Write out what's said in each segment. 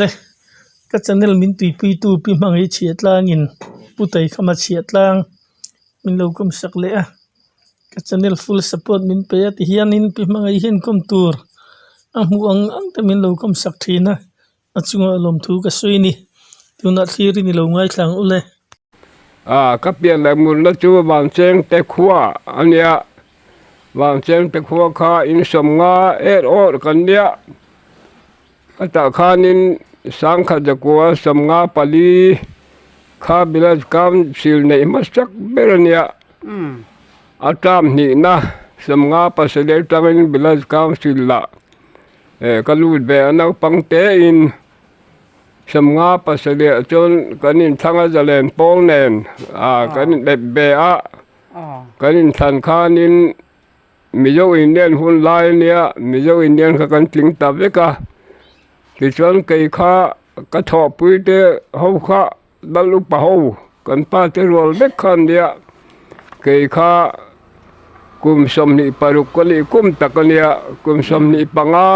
le ka channel min tui pui tu pi mangai chiat langin putai khama chiat lang min lo kom sak le a ka channel full support min pe ti hianin pi mangai hian kom tur a mu ang ta min lo kom sak thina achunga lom thu ka suini tuna thiri ni lo ngai thlang ule ka pian la mun la chu wang cheng te khuwa ania wang cheng te khuwa kha in som nga or kan nia ata khanin sang kha jakwa som nga pali kha bilaj kam sil nei masak berania atam ni na som nga pasale tangin bilaj kam sil la kalut be anau pangte in som nga pasale chon kanin thanga jalen pol nen kanin be a kanin than khanin mizo indian hun lai nia mizo indian ka kan tling ta veka ti chon kai kha ka tho pui te ho kha dalu pa ho kan pa te rol bek khan dia kai kha kum som ni paruk ko li kum takania kum som ni panga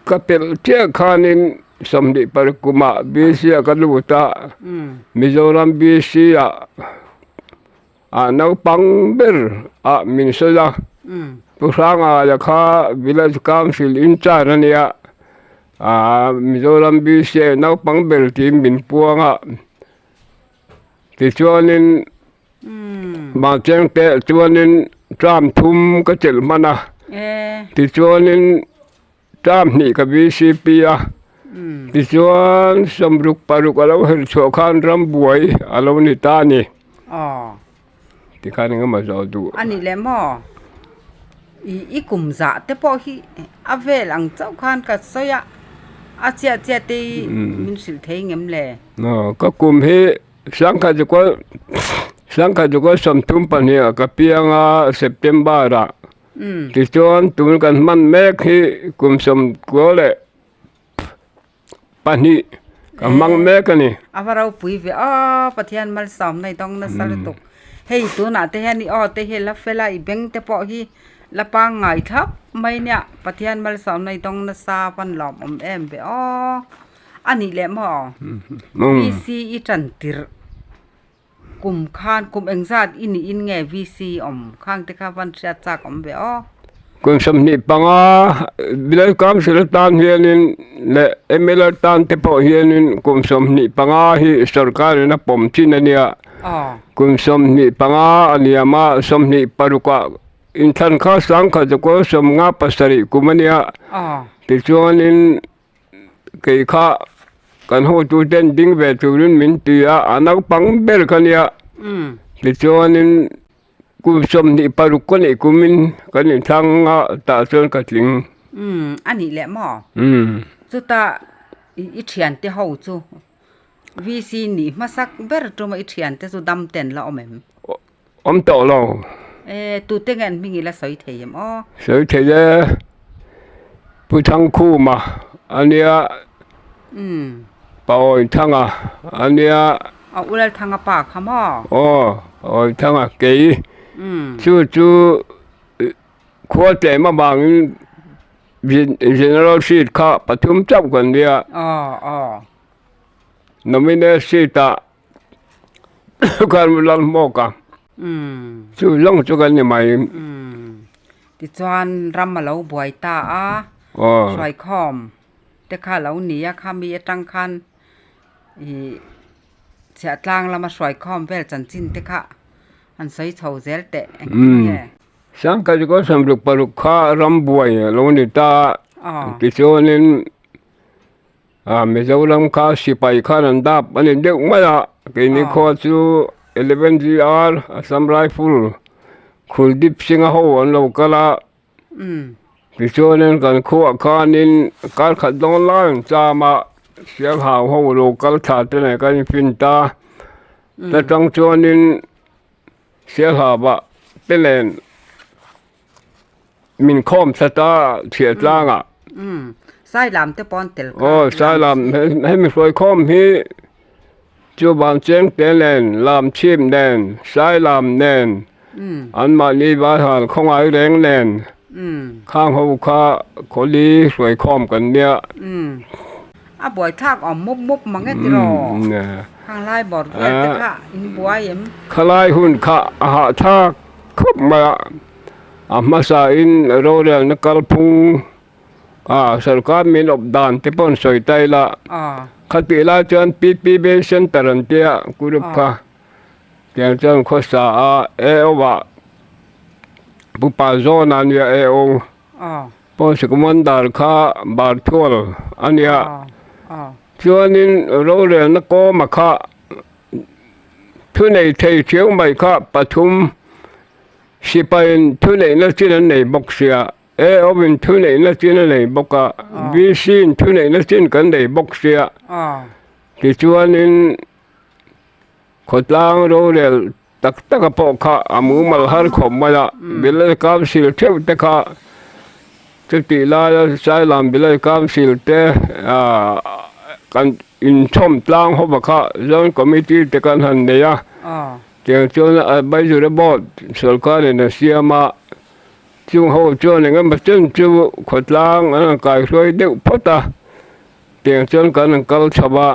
kapel tia khanin som ni parukuma bisia kaluta mizoram bisia nau pang ber min soja pusanga ya kha village council in charania mizoram bisia nau pang ber tim min puanga ti chuanin ma cheng te chuanin tram thum ka chel mana ti chuanin tram ni ka bcp ti chuan samruk paruk alo her cho khan ram buai alo ni ta ni ti khan nga ma zo du ani le mo i kum za te po hi avel ang chau khan ka soya achia te min sil thei ngem le no ka kum he sang ka jo som thum pania ka pianga september ra ti chuan tum kan man mek hi kum som ko le pani ka mang mek ani avarau pui ve pathian mal som nei tong na salutuk hei tu na te hani te he la fela I beng te po hi la pa ngai thap mai nya pathian mal som nei tong na sa pan lom em be ani le mo vc I tan tir kum khan kum engzat ini in nge vc khang te kha van cha chak be kum som ni panga bilai kam sil tan hianin le ml tan te po hianin kum som ni panga hi sarkar na pom chin ania kum som ni panga aniama som ni paruka in than kha sang kha ko som nga pasari kumania ti chuanin kai kha kan ho tu den ding ve turin min tia anak pang ber kania ti chuanin kum som ni paruk ko ni kumin kanin thanga ta chon ka tling ani le mo chu ta I thian te ho chu vc ni masak ber to ma I thian te chu dam ten la om to lo tu te ngan mi la soi theyem soi theye pu thang khu ma ania paoi thanga ania ulal thanga pa khama oi thanga ke chu kho te ma bang general seat kha pathum chap kan dia nomine sita kan lan mo ka chu long chu kan ni mai ti chuan ram ma lo buai ta soi khom te kha lo ni ya kha mi atang khan cha tlang lama soi khom vel chan chin te kha an sai chho zel te sang ka ko samruk paruk kha ram buai lo ni ta ti chuanin mizoram kha sipai khan an dap ani deuh maya ke ni kho chu 11gr Assam Rifle Kuldip Singh ho an lo kala ti chuanin kan kho khanin kal khat dong lang chama siang hau ho lo kal tha te ne kan fin ta tang chuanin siang ha ba pelen min khom sata thiet langa sai lam te pon tel sai lam he mi floi khom hi chu bang cheng te len lam chim nen sai lam nen an ma ni ba han khong ai reng nen ข้างหูข้าคนดีสวยคอมกันเนี่ย บอยทากออมมุบมังเงติรอ เนี่ย ข้างไล่บอดเวทค่ะอินบัวเอ็ม ขลายหุ่นข้าหาทากครบมามาสาอินโรเรียนนักการพุงสารการมีอบดานที่ปนสวยใจละคติลาจนปีเบสันตรันเตียกุรุปะเตียงจนข้อสาเอโอวะบุปผาโซนันยาเอโอปนสกุมันดาร์ข้าบาร์ทัวร์อันเนี้ยจวนนินโรเรียนนักโกมาข้าทุนในเที่ยวไม่ข้าปฐุมสิไปทุนในนักจีนในบกเสียเออเป็นทุนในนักจีนในบกะวิสินทุนในนักจีนกันในบกเสียที่จวนนินขดล้างโรเรียนตักปอกข้าอามูมัลฮาร์ขมมาละเบลล์กามสิลเทวตะข้าจุดที่ลาใช้ลำเบลล์กามสิลเตกันอินชมตลางหัวข้าจนคอมมิตี้ตะกันหันเดียเจ้าจนใบจุดบอดสุลการเนี่ยเสียมาจุงหัวจนเนี่ยมันจนจูขดล้างกายช่วยเด็กพัตตาเจ้าจนกันกัลชบะ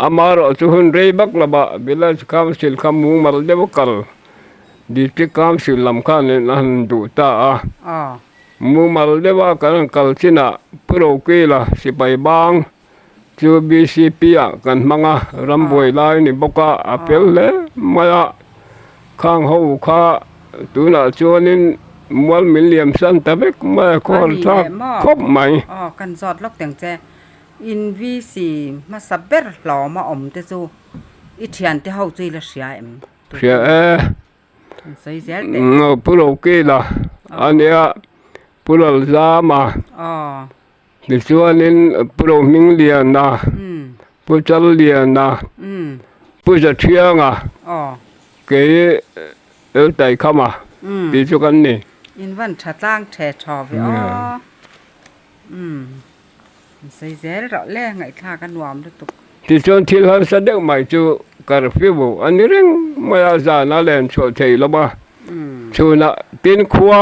อามาร์จุนเรย์บักลบะเบลล์กามสิลคำมูมาร์เดบกัลดิสติกามสิลลำคันเนี่ยนั่นดูตามูมาร์เดบกันกัลชินะโปรกีละสิไปบางจูบีซีพีกันมังรำบวยลายนี่บกอาเปลเลยมาข้างหูข้าตัวน่ะจวนนินมวลมิลเลียมสันตะเบกมาคอลทักครบไหมกันจอดล็อกแต่งแจอินวีซีมาสับเบอร์หล่อมาอมเตจูอีเทียนที่เขาจุยละเสียเอ็มเสียใส่เสียเด็กปุโรกีละอันเนี้ยปุโรลซามาดิฉันนินโปรมิงเลียนะผู้จัลเลียนะผู้จัดเชียงเกยใจเข้ามาดิฉันกันนี่อินวันชัดล่างแฉชอบไปใส่เสียเราแล่ไงค่ากันวามด้วยตุกดิฉันที่เราแสดงไม่จูการฟิวอันนี้เรื่องไม่อาจารย์นั่นแหละช่วยเทแล้วบ้าชูน่ะตีนขัว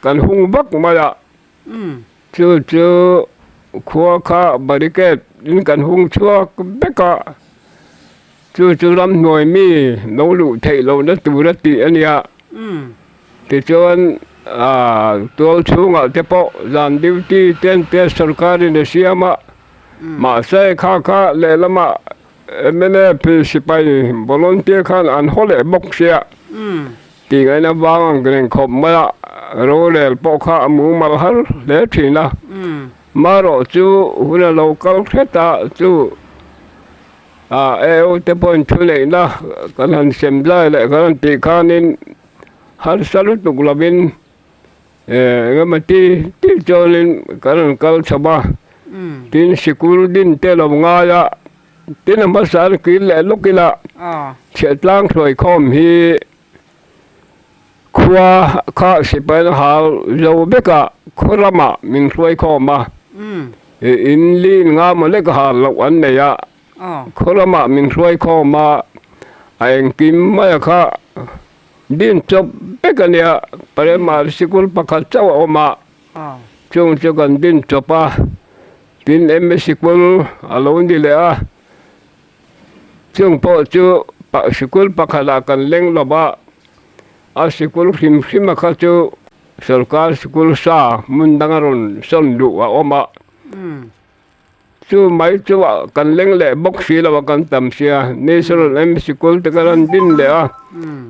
กันหุงบักมาละจูขัวข้าบริเกตยินกันหุงชัวเบกะจูรำหน่วยมีน้องลูกเทเราเนตูรติอันเนี้ยที่จวนตัวชูงเทปจานดิวตี้เต้นเตสร์การินเสียมาใส่ข้าเลลมาเมเนพิสิไปบอลนเตียขันอันฮอลเลบกเสียที่ไงนะบางเกรงขบมาโรเลลปอกข้ามูมาลฮัลเลทีนะมาโรจูหุ่นโลกาลเทตาจูเอวเตปอนชุเลยนะกันหันเซมไลเลยกันตีขานินฮัลสลุตุกลาบินงั้นมาที่จอลินกันกัลชบะทินสิกุลดินเตลงายะทินมาสารกิลเลลุกิละเช็ดล้างถอยคอมฮีขวาข้าสิไปหาเจ้าเบกะขรามะมินถอยคอมาอินลีนงามันเล็กหาลวันเนียขรามะมินถอยคอมาไอ้กิมมาข้าดินจบเบกะเนี่ยปริมาสิกุลปะขัดเจ้าออกมาจงจะกันดินจบปะดินสิกุลอารมณ์ดีเลยจงพอจูปะสิกุลปะขัดกันเล่งลบะสิกุลพิมมาข้าจูสรการสิกุลซามุนดังอรุณสันดุออกมาจูไม่จูกันเล่งเล่บกสีละวกันตั้มเสียนี่สรุปสิกุลตะกันดินเลย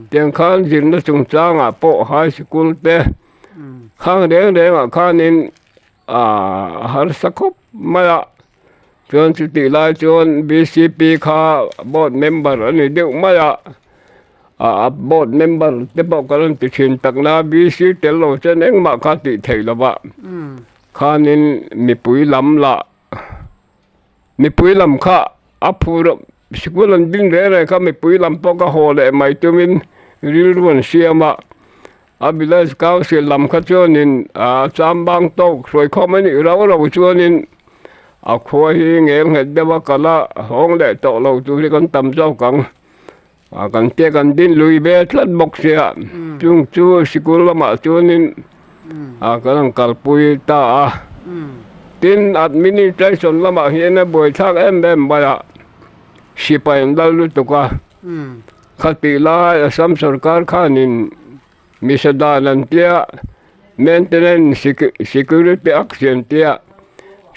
เตียงข้างจินละจงจ้างโปะหายสิกุลเตะข้างเด้งข้างนินหาสักคบมาจนสุติลายจนบีซีพีข้าบอร์ดเมมเบอร์อันนี้เดี๋ยวมาบอร์ดเมมเบอร์เดี๋ยวบอกกันติดชินตักนาบีซีเตลโลจะเน่งมาข้าติดเทละบะข้านินมีปุ๋ยลำละมีปุ๋ยลำข้าอัพูรสิกุลันดินเร่ข้ามีปุ๋ยลำปอกะโหเลยไม่ตัวมินริลวนเสียมาบิลสก้าวเสียลำข้าจวนินจามบางโตกสวยข้อมันนี่เราจวนินขวายเงี้ยเห็นได้ว่ากะละห้องได้โตเราตัวที่กันตำเจ้ากันเตะกันดินลุยเบสลัดบกเสียจุงจูสิกุลมาจวนิน ก็ต้องกัลปุยตาตินอัดมินิใจสนละมาเฮียนบ่อยทักเอ็มบายสิไปนั่นลุตุกะขัดปีลาสัมสรการข้านินมิสดานันเตีย maintenance security action เตีย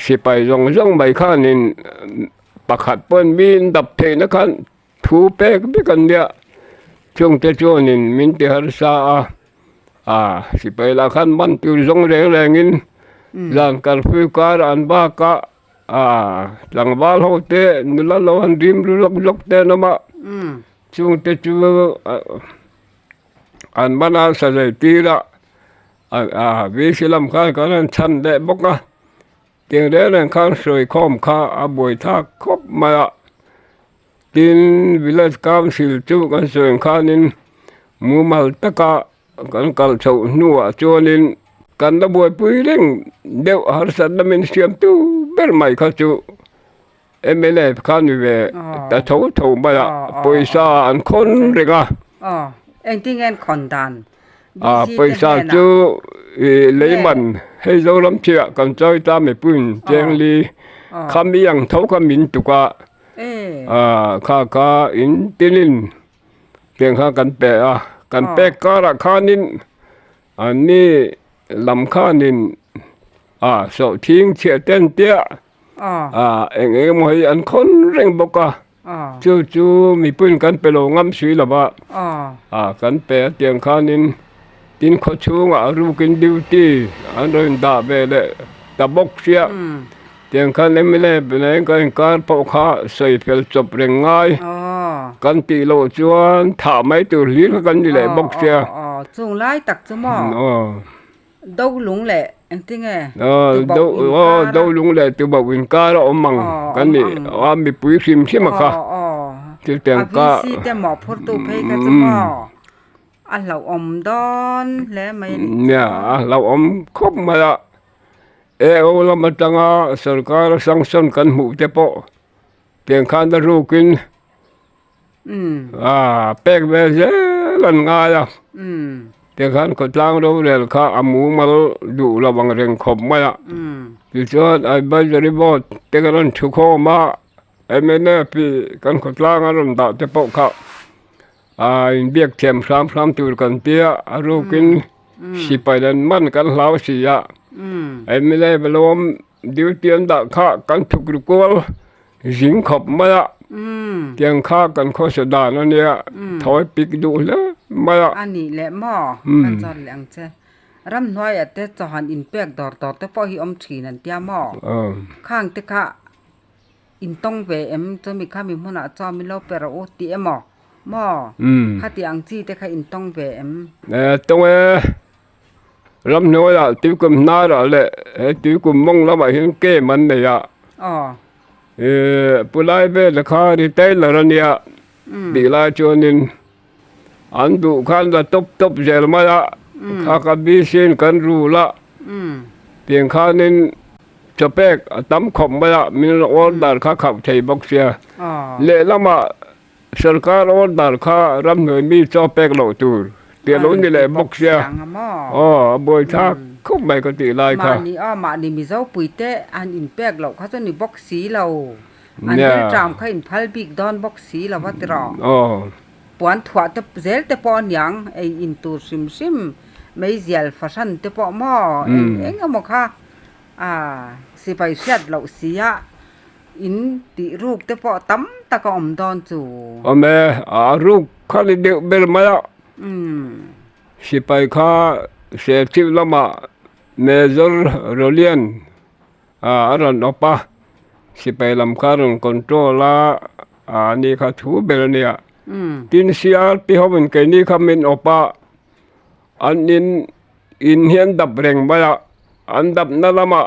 สิไปจงไปข้านินประคัดเปิ้นบินดับเทนกันทูเปกไปกันเดียช่วงเตจวนินมินติฮาร์ซาสิไปละคันมันติวจงแรงอินจานการฟิวการอันบ้ากะหลังบ้านเขาเตนุลาลวันริมรุลกเตนมาช่วงเตจวอันบ้านอาศัยตีละวิสิลำข้ากันชันเดบกะเตียงเรื่องข้างสวยคอมข้าบวยทักครบมาตินวิลาสกามสิลจูกันสวยข้านินมูมัลตะกะกันกัลเฉาหนัวจวนินกันตะบวยปุยเร่งเดี๋ยวหาสัตว์มินเสียมตูเบอร์ไม่ข้าจูเล่ข้านี่เวแต่เท่ามาปุยซาอันคนเร่งเอ็งที่เงินคอนดันปุยซาจูเลยมันให้เราล้ำเชื่อกันใจตามไม่ปุ่นเจงลีคำยังเท่าคำมินตุกะข้าอินติลินเพียงข้ากันแปะกันแปะการะข้านินอันนี้ลำข้านินโสทิ้งเชี่ยเต้นเตี้ยเอ็งมวยอันคนเร่งบกจู่มีปุ่นกันไปโลงำสุยละบ้ากันแปะเตียงข้านินตินขชูงรูกินดิวตี้อันเดินดาเบลตะบกเสียเตียงข้านินไม่เล่เป็นไงกันการปกข้าใส่เฟลจบเร่งง่ายกันตีโลจวนถามไม่ตัวลิ้นกันนี่แหละบกเสียจุงไล่ตักจุมอดูลุงแหละเอ็งที่ไงดูลุงแหละตัวบอกวินการอมังกันนี่ว่ามีปุ๋ยซิมใช่ไหมคะที่เตียงก้าสิแต่หมอพูดตัวเพกันจุมอเราอมดอนแล้วไม่เนี่ยเราอมครบมาละเรามาตั้งสการสังสรรค์กันหมู่เตปอเตียงข้าจะรู้กินแป้งเบสลันง่ายเตียงข้าก็ตั้งเราเรียนข้าอามูมาดูระวังเรื่องขบมาละที่สุดไอ้ใบจริบอดเตียงนั้นชุกเข้ามาไม่แน่พี่กันก็ตั้งอารมณ์ดาเตปอข้าเบียกเทียมพร้ำตัวกันเตี้ยรู้กินสิไปเดินมันกันเหลาเสียไม่ได้ไปล้มดิวเตียนดักข้ากันถูกรุกวลสิงขบมาละเตียงข้ากันโคสดานั่นเนี่ยถอยปิกดูเลยมาละอันนี้แหละหม้อกันจอดแหลงเจ้รำน้อยแต่จหันอินเปียกดอดแต่พอหิอมฉีนั่นเตี้ยหม้อข้างแต่ข้าอินต้องเวมจะมีข้ามีมุนาจอมีเล่าเปรโอตีหม้อข้าตีอังจีแต่ข้าอินต้องเวมตรงรำน้อยละติวกุมนาละเลยติวกุมมองละมาเห็นเก้มันเนี่ยปุไลเบลข้าที่เตลระเนี่ยดีลาจวนินอันดูขันละตบเจลมาละข้ากับบีเซนกันรู้ละเพียงข้านินจะเป๊กตั้มขมมาละมีออดาร์ข้าขับใช้บ็อกเซียเละละมาสการออดาร์ข้ารำหน่วยมีจะเป๊กเหล่าตูร์เดี๋ยวลุ้นนี่แหละบ็อกเซียบอยทักเขาไม่ก็ตีลายค่ะมานี่มีเจ้าปุ๋ยเตะอันอินเปียกเราเขาจะนี่บ็อกสีเราอันนี้จามเขาอินพัลบิกดอนบ็อกสีเราว่าตรอปวนถั่วแต่เซลแต่ปอนยังไออินตูซิมไม่เจียลฟาชั่นแต่ปอหม้อเอ็งเอาหมกค่ะสิไปเสียดเราเสียอินติรูปแต่ปอตั้มตะกอมดอนจู่แม่รูปข้าเดียวเบลมาแล้วสิไปข้าเสียชีวิตละมาเมเจอร์โรเลียนอะไรนอปะสิไปลำคาร์นคอนโทรลนี่ข้าถูเบลเนี่ยตินเสียที่เขาเป็นแค่นี้ข้ามินอปะอันนี้อินเฮียนดับเร่งไปละอันดับนั่นละมา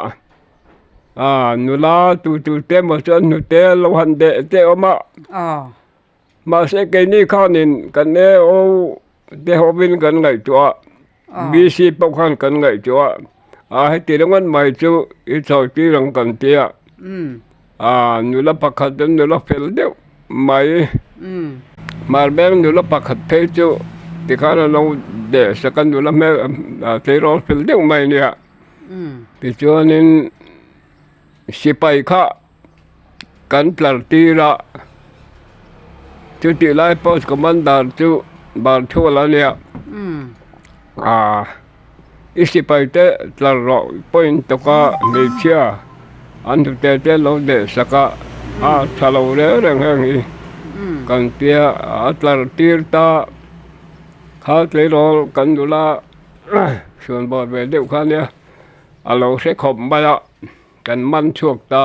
นุลาตูเตมาจนนุเตลวันเดเตอมาเสกนี่ข้านินกันเนโอเดฮบินกันไงจัวบีซีปกขันกันไงจัวให้ตีรังวันใหม่จูอีสอยตีรังกันเตียนุลปักขัดนุลเฟลเดียวไม่มาแบงนุลปักขัดเพจู ที่เขาเราเดะสักกันดูแล้วแม่เทโรฟิลเดียวไม่เนี่ยที่จวนนี้สิไปข้ากันปลาตีระจุดที่ไล่พอสกัมันดาร์จุบาร์ทัวแล้วเนี่ยอิสิไปเตะตลอดพอยน์ตก็เมีเชียอันทุกเตะเราเดะสักชาลาวเรื่องแห่งนี้กันเตียตลอดตีร์ตาข้าเทโรกันดูละส่วนบอดเวเดียวกันเนี่ยเราเช็คขบไปละกันมันช่วงตา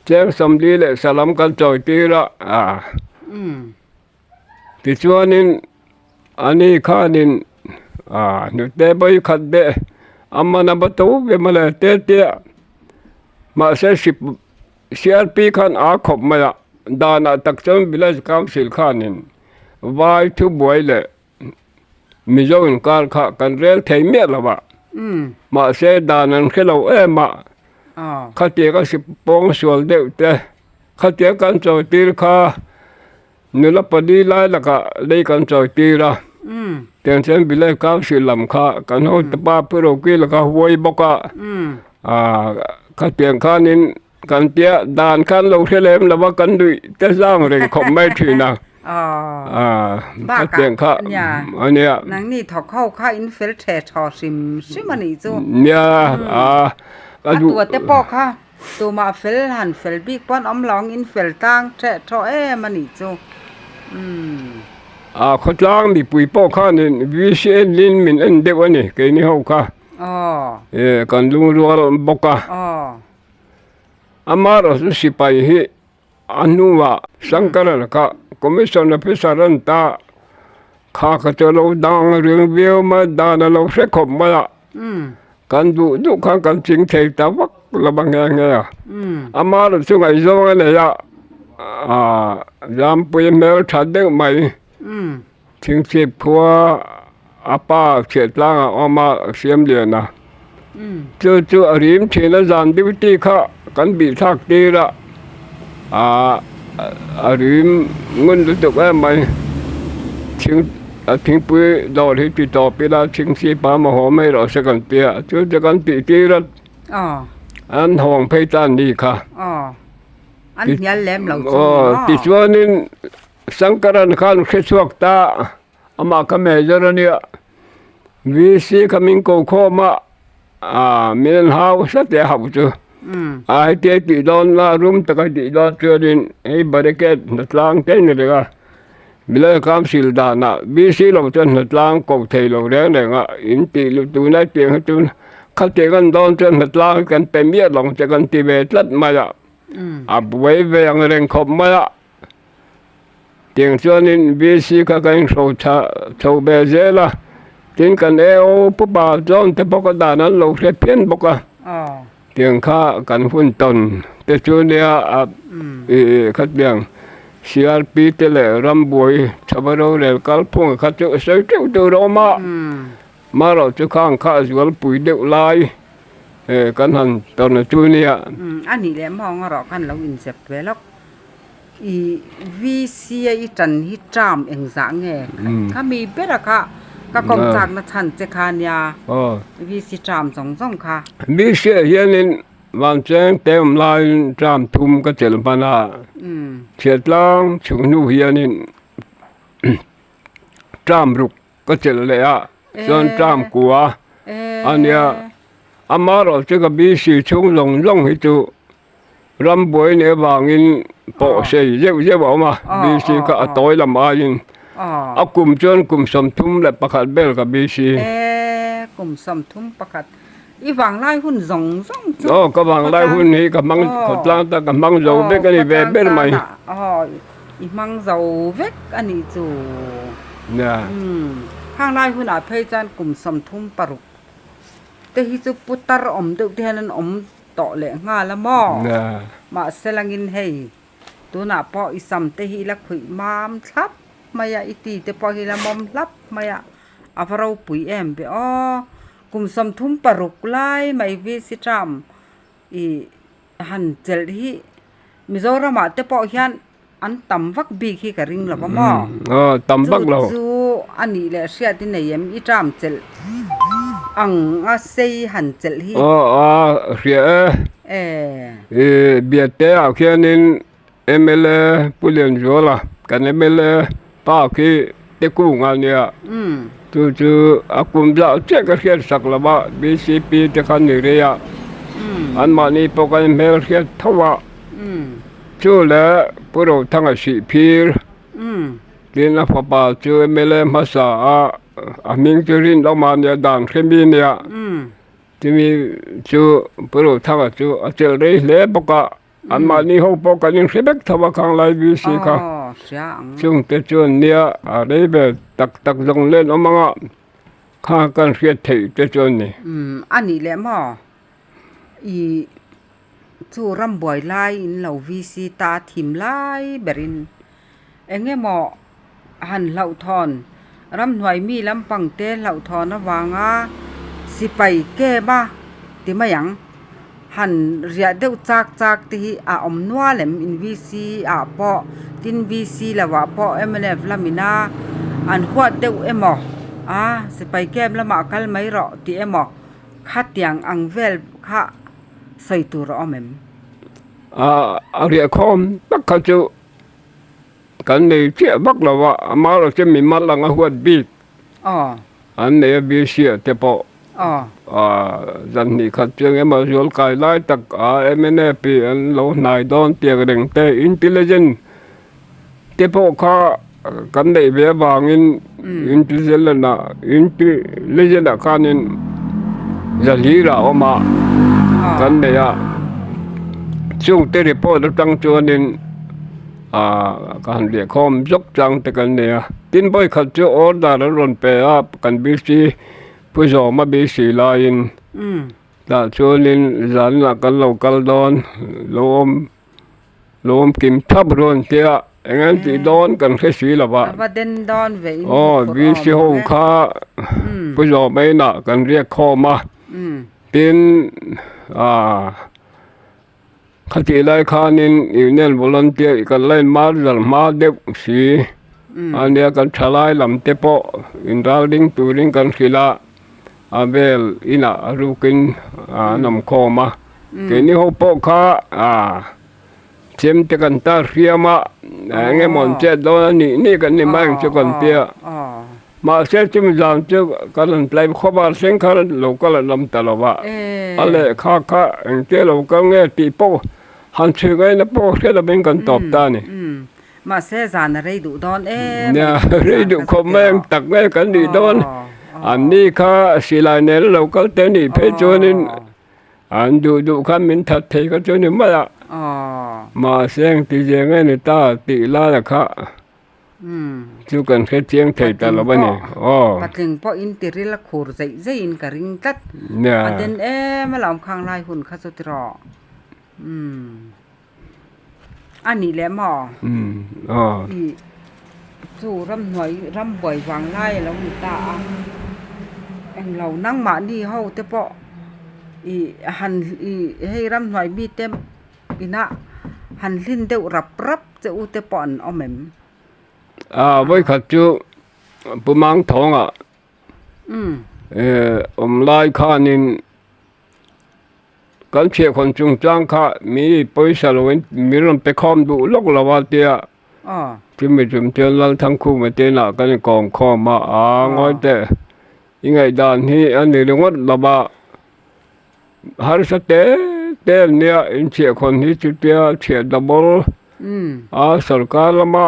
แจ้งสมดีเลยสลัมกันจอยตีละที่ชวนนี้อันนี้ข้านี้นึกได้ไปขัดเดะอามานับตัวเวมาเลยเตะมาเสีย10 ปีขันขบมาละดานาตักจำบิลเลสคำสิลขานินวายทุบวยเลยมิจอนการข้ากันเรียนเทียมเมียละวะมาเสียดานันแค่เรามาข้าเตี้ยก็10 ปองส่วนเดียวแต่ข้าเตี้ยกันจอยตีข้านุลปดีไล่ละก็ได้กันจอยตีละเตียงเช่นบิลเลสคำสิลำข้ากันหัวตะปาเปโรกีละก็หวยบกะข้าเตี้ยข้านินกันเตี้ยดานขันเราเทเลมละว่ากันดุยแต่สร้างเรื่องขบไม่ถือนะบ้าเตียงข้าอันเนี้ยนังนี่ถอกเข้าข้าอินเฟลเททอซิมซิมันนี่จูเนี่ยตัวเตปอกค่ะตัวมาเฟลหันเฟลบิ๊กป้อนลองอินเฟลตั้งเททอมันนี่จูเขาจ้างมีปุ๋ยปอกข้านี่วิเศษลินมินอันเดียวนี่แกนี่เขาค่ะกันลุงรัวบกะอามาเราสิไปที่อนุวาสังกัดนะค่ะคอมมิชชั่นพิจารณาข้าก็จะเราดังเรื่องเบี้ยวมาดานเราเสกขบมาละกันดูข้างกันจริงเทตาวักละบางอย่างเงี้ยอามาเราช่วงไอ้ช่วงนี้อะยามปุยเมลชัดเด้งไหมถึงสิบพัวอาป้าเฉียดล่างออกมาเสียมเดียนะจู่ๆริมเชนจานดิวิตีข้ากันบีทักตีละริมเงินรู้จักว่าไหมถึงปุยดอที่ติดต่อไปแล้วถึงสิปามาหอไม่รอสักกันเปียจู่ๆกันตีตีละอันห้องเพตันดีค่ะอันยันแหลมเหล่าจูติดว่านี่สังกัดข้านเขตสวกตาอามาคำเมจรเนี่ยวิสิคำมิงโกโคมามินฮาวสัตย์หาวจูเทียติดอนลารุมตะกันติดอนเจอดินไอ้บริเกตนัดล้างเต้นเลยก็มิเลคำสิลดานะวิสิเราจะนัดล้างกบเทลเราเรื่องเนี่ยก็อินติลุตูนัดเตียงให้จูนข้าเจกันดอนจะนัดล้างกันเป็นเมียหลงจะกันตีเวทัดมาละไว้เวียงเร่งขบมาละเตียงส่วนนี้วิสิข้ากันโซชาเบเซละทิ้งกันปุ๊บบ่าวจอนแต่พอกดานั้นเราเสียเพี้ยนบอกว่าเตียงข้ากันหุ่นตนแต่ช่วงนี้ขัดเตียงCRP เตลรำบวยชาวบ้านเรากัลพงขัดจะใช้เจ้าตัวเรามาเราจะข้างข้าสวนปุ๋ยเดือดลายกันหันตอนช่วงนี้อันนี้แหละมองเรากันเราอินเสพไปแล้ววิเศษจันฮิจามเองสังเงข้ามีเบรค่ะก็กองจากนัชันเจคานยาวิสิจามสองค่ะวิเศษยันนินวันเช้าเต็มลายจามทุ่มก็เจริญปนาเฉียดล่างชุนนูยันนินจามรุกก็เจริญเลยส่วนจามกัวอันเนี้ยอามาเราจะกับวิเศษชงลงให้จูรำบวยเนี่ยบางอินปอเสียเยอะบอกมาวิเศษก็ต่อยลำอายินกลุ่มจนกลุ่มสมทุมและประคัดเบลกับบีซีกลุ่มสมทุมประคัดอีวางไล่หุ้นส่งก็วางไล่หุ้นนี้กับมังขดล้างแต่กับมังโจเบกอันนี้เบลไหมอีมังโจเบกอันนี้จูเนี่ยข้างไล่หุ้นอาเพจันกลุ่มสมทุมปรุกแต่ที่จะปุตตรเดือดเท่านั้นต่อเหลงาละหม้อมาเซลังอินเฮตัวหน้าปออีสัมเตหิลักขุยมามทับมายาอิตีแต่พอเฮลมอมลับมายาอาฟเราปุ๋ยไปกุมสมทุมปรุกไล่ไม่วิสิจามหันเจลที่มิโซรามาแต่พอเฮียนอันต่ำวักบีขี้กระริงหรือเปล่าต่ำวักเราจู อันนี้แหละเสียที่ไหนยังอีจามเจลอังอาเซหันเจลฮี เสียเอเบียดเตะแค่นี้ML ผู้เรียนจบละกันML ป้าคือเด็กกู้งานเนี่ยจู่อากุมจะเจ๊ก็เขียนสักละบ้า BCP เด็กคนนี้เลยอันมานี่พวกกันเมลเขียนทว่าจู่แล้วพวกเราทั้งสิพีร์เรียนนักปราชญ์จู่ML ภาษามิงจูรินเรามาเนี่ยด่านเคมีเนี่ยที่มีจู่พวกเราทั้งจู่เจอเลยเล่ปกะอันมานี่เขาปกกันยังเสด็จทว่าข้างไลบีซีค่ะซึ่งแต่จนเนี่ยอะไรแบบตักลงเล่นเอามาข้ากันเสียถี่แต่จนนี่อันนี้แหละหมออีจู่รำบ่อยไล่เหล่าวีซีตาทิมไล่เบรินเอ็งหมอหันเหล่าทอนรำหน่วยมีลำปังเต้เหล่าทอนนะวางาสิไปแก้บ้าติมาหยังหันเรียเดวจากที่อมนัวแหลมอินวีซีปอตินวีซีละว่าปอMNFละมินาอันหัวเดวมอสิไปแก้มละมากัลไม่รอที่คัดยังอังเวลค่ะใส่ตัวรอมมเรียคอมตักขจูกันในเชี่ยบักละว่ามาเราจะมีมัดลังหัวบีดอันนี้บีเสียเตปจันนี่ขัดเจงมาจวลกายไล่ตักMNP อันเรานายดอนเตียกเร่งแต่อินเทลเจนเตปข้ากันในเบียบางอินเทลเจนนะอินเทลเจนข้านินจะลีราออกมากันเนี่ยช่วงเตรียมพอตั้งจวนนินการเรียกคอมยกจังแต่กันเนี่ยตินบ่อยขัดเจอออดาร์รอนเปียกันบีซีผู้สอบมาบีสีลายน์แต่ชวนินจันละกันเรากันดอนลมกิมทับรอนเตียงั้นที่ดอนกันแค่สีละวะประเด็นดอนเวบีสีห้องค้าผู้สอบไม่หนักกันเรียกคอมาเป็นขจิไลคานินอยู่เนี่ยวอลันเตียกันเล่นมาเด็กสีอันเนี้ยกันชลายลำเตปอินดาลิงตูริงกันขีลาเบลอินารูกินนำโคมาเกนี่เขาปกข้าเชื่อมตะกันตาเรียมาเงี้ยมันเจ็ดโดนนี่กันนี่ไม่จะกันเปียมาเสียจิมจามจะกันปลายขบาเสียงกันเราก็ลำตลอดว่าอะไรข้าเจ้าเราก็เงี้ยตีโป้หันเชื่อไงนะโป้แค่เราเป็นกันตอบตานี่มาเสียจานอะไรดูดอนเนี่ยอะไรดูคอมเมนต์ตักแม่กันดีดอนอันนี้ข้าสิลายเนี่ยเราก็เต้นนี่เพจนินอันดูข้ามินทัดเทก็จนินมาเสียงตีเจงไงนี่ตาตีลาละข้าจูกันแค่เจียงเทตลอดวันนี้ปัจจุบันพออินเตอร์ละขูดใจอินกระริงตัดประเด็นมาหลอมข้างลายหุ่นข้าสุดรออันนี้แหละหมอจู่รำหน่วยรำบ่อยวางไล่แล้วมีตาเอ็งเรานั่งหมานี่เฮาแต่ปอหันให้รำหน่วยมีเต็มอีน่ะหันลิ้นเดวรับจะอุตปอนเอาแหม่มไว้ขัดจูปุมังทองไล่ข้านินกันเชี่ยคนจุงจ้างข้ามีบริษัทเว้นมีรถไปคอมดูลกละว่าเตียที่ไม่จุ่มเจอแล้วทั้งคู่มาเจอหน้ากันกองคอมาง่อยแต่ยังไงด้านนี้อันนี้เรื่องว่าละบาฮาริสเตเนี่ยอินเชี่ยคนที่จุดเดียเชี่ยดับเบิลสังกัดละมา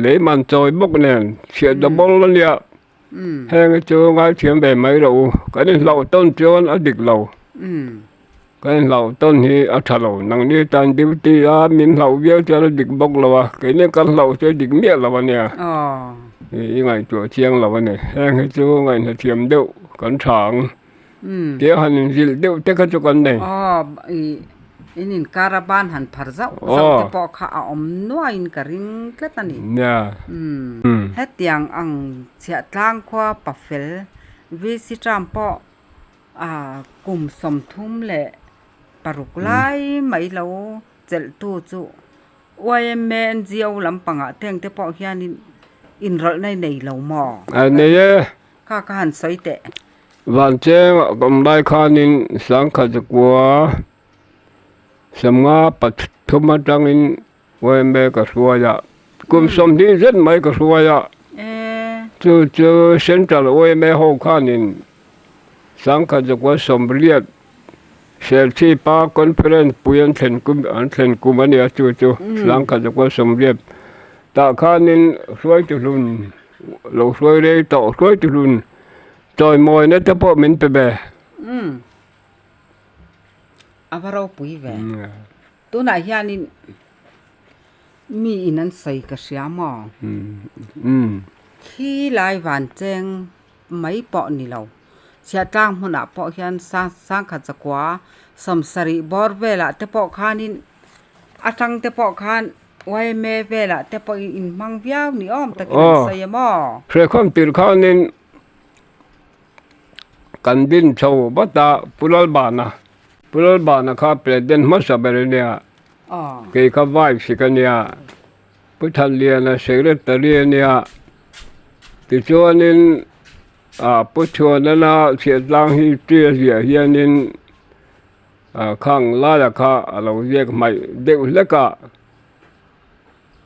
เลยมันจอยบุกเนี่ยเชี่ยดับเบิลเนี่ยแห้งเจอไงเชี่ยแบบไม่รู้กันเราต้นเจออดีตเรากันเราต้นนี้อัฐเรานังนี้ตอนดิวตีมินเราเบี้ยจะดิกบกเราวะกันนี้กันเราจะดิกเมียเราวะเนี่ยยังไงตัวเชียงเราวะเนี่ยแห้งเจอไงเทียมเดียวกันฉางเดี๋ยวหันจิลเดียวเจ้าก็จะกันเนี่ยอินินการบ้านหันพาร์เจ้าจะปอกข้านัวอินกระริงเล็ดนั่นนี่เฮ็ดอย่างอังเสียทางขวาปัฟเฟลวิสิจามปอกลุ่มสมทุมแหละปรุกไล่ไม่เราเจลตูจูว่าแม่นเจียวลำปังเตียงแต่ปอกเฮียนิน in rol nei nei lo mo อันนี้ kha ka han soi te วันเจ้งกำไรคานินสังขจกัวสมงาปัทุมจังอินเวเมกสวยะกุมสมดีเส้นไม่กสวยะ จูเซ็นทรัลเวเมโฮคานินสังขจกัวสมเรียดเซลที่ปาคอนเฟอเรนซ์ปุยนเทนกุมันเนี่ยจูสังขจกัวสมเรียดตาคานินสวยจุลุนเราสวยเลยต่อสวยจุลุนจอยมอยเนี่ยจะพอมินไปแบบ avaro pui ve tu na hianin mi inan sei ka siamo khi lai van cheng mai po ni lo sia tang huna po hian sang kha chakwa samsari bor vela te po khanin atang te po khan wai me vela te po in mang viau ni om takin sei mo เพื่อความตื่นข้านินกันดินโชว์บัตาปุรลบานะครับประเด็นมัสเบรเนีย อ๋อ เกี่ยวกับไหวสิกันเนี่ยพุทธันเลียนะเสกเรตเรียเนี่ยติจวนนินพุทธวนันนะเสียตังฮิเตียเสียเฮียนินข้างลาละค่ะเราเรียกไม่เด็กเล็กอะ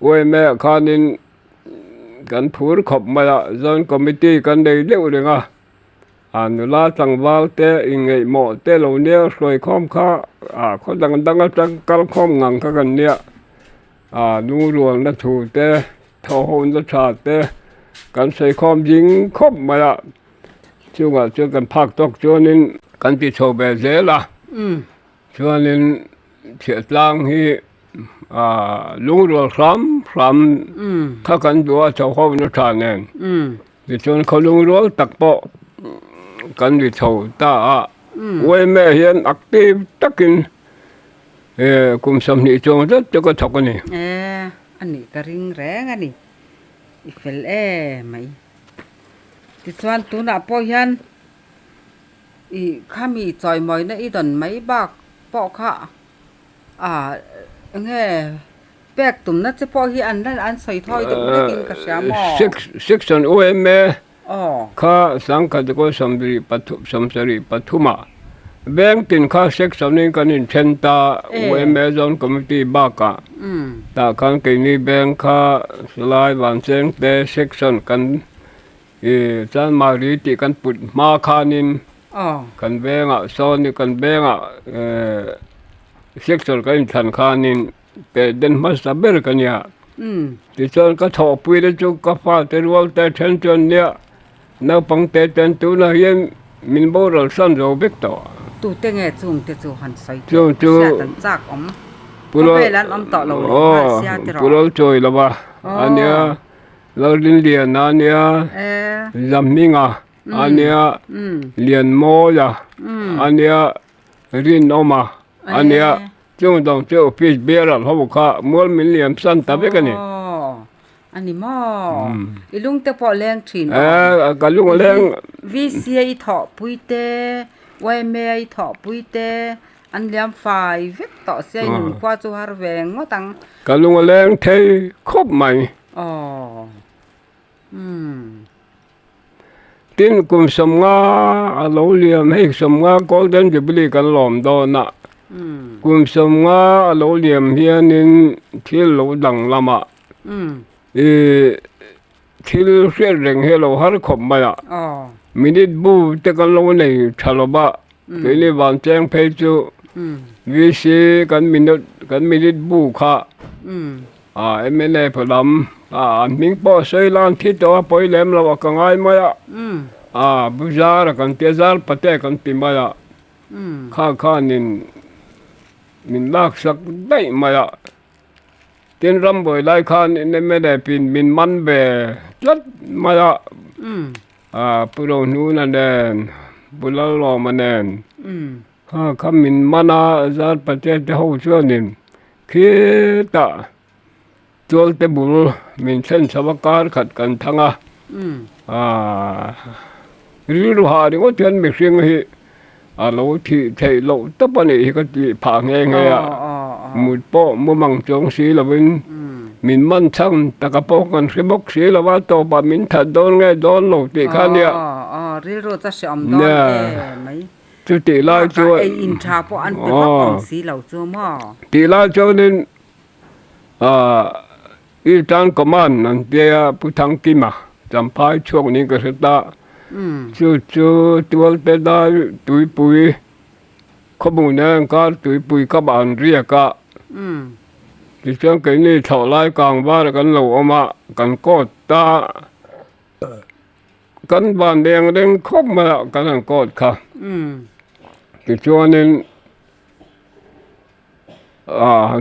เว้ยแม่ข้านินกันพูดขบมาละจนคอมมิตี้กันได้เร็วเลยอ่ะนุลาสังวาลเตอิงไงหมอเตเหล่านี้สวยข้อมข้าเขาดังจังกัลข้อมงังกันเนี่ยนูรวงนัทูเตทอหนัชาเตกันใส่ข้อมยิงคบมาละช่วงกันพักตกจวนินกันติดโชว์แบบเสละช่วงนินเสียตังฮีลุงรวงซ้ำถ้ากันตัวเจ้าข้อมนัชาเนี่ยติดจนเขาลุงรวงตักโปกันดิโชตาเว้ยแม่เห็นอักตีตักกินกุมสมนิจงจะก็ถกกันนี่อันนี้ก็ริงแรงอันนี้อีเฟลไหมติดส่วนตัวน่ะพอยันอีข้ามีจอยมอยนะอีดอนไม่บักปอกค่ะเงี้ยแปกตุ่มนั่นจะพอที่อันนั้นอันใส่ถ้อยตุ่มได้กินกระเสียหม้อsectionโอเอ็มข้าสังกัดก็สมสรีปฐุมาแบ่งตินข้าเซ็กซ์นี้กันinเชนตาเวเมซอนคอมมิตี้บ้ากะตาคันกินี่แบ่งข้าสลายวันเซงเตเซ็กซ์กันจันมารีติกันปุดมาคานินกันแบ่งโซนนี่กันแบ่งเซ็กซ์กันทันคานินเป็นเดนมาสเบอร์กันเนี่ยที่จนก็ถอปุยได้จุกก็ฟ้าเตรวลแต่เชนจนเนี่ยนับปังเตเตนตัวน่ะยังมินโบราณสันโรเบกตัวตูเตงเอจุงเตจูหันใส่จูตันจากปุโรลันต่อเราเสียติรอปุโรจอยละวะอันเนี้ยเราเรียนอันเนี้ยจำมิงอันเนี้ยเรียนโมยะอันเนี้ยเรียนออกมาอันเนี้ยจงต้องเจ้าพิจเบียร์เขาบอกว่ามัวมิลเลียมสันตับไปกันนี่อันนี้มั้งอีลุงเตปอแรงถิ่นกันลุงแรงวิเซียอีถอปุยเตไว้เมย์อีถอปุยเตอันเลี้ยงไฟเวกต่อเสียหนึ่งกว่าจูฮาร์เวงว่าตังกันลุงแรงเทครบไหมตินกุมสมงาเราเลี้ยงให้สมงาโกลเด้นจะบริกันหลอมโดนน่ะกุมสมงาเราเลี้ยงเฮียนินที่เราดังละมะที่เสียเร่งให้เราหาขบมาอ่ะมินิบูแต่กันเราในชาลบะที่นี่วันแจ้งเพจูวิชีกันมินิบูค่ะเอ็มเอเล่พลัมมิงปอใส่ลานที่ตัวปอยเล่มเราก็ง่ายมาอ่ะบุษาร์กันเตจาร์ปะเตกันติมาอ่ะข้านินมินลักสักได้มาอ่ะtin ram boy lai khan in me de pin min man be lat ma ya puro nu na den bula lo ma nen kham min mana zar pate te ho chuanin khi ta chol te bul min sen sabakar khat kan thanga ri ru ha ri ngo tian me sing hi lo thi thei lo ta pa ni ka ti pha nge ngeมุดป้อมัวมังจงสีละวิน mình mân chăng ta cái bốcกันสิบกสีแล้วว่าตัวบะมินถัดโดนไงโดนหลงตีข้าเนี่ย ริโรจะเสียมดอนไหม จุดตีไล่จัว ไออินทราพออันเป็นว่าของสีเหล่าจัวหม้อ ตีไล่จัวนี่อีจานก็มันนั่นเดียผู้ทางกิมาจำพายช่วงนี้ก็สุดตาจู่ตัวเตได้ตุยปุยขบุนเนี่ยก็ตุยปุยก็บานเรียกก็ที่เชื่อกันนี่เท่าไรกลางบ้านกันเหล่าออกมากันก็ตากันบ้านแดงเร่งคบมากันก็ค่ะที่ช่วงนี้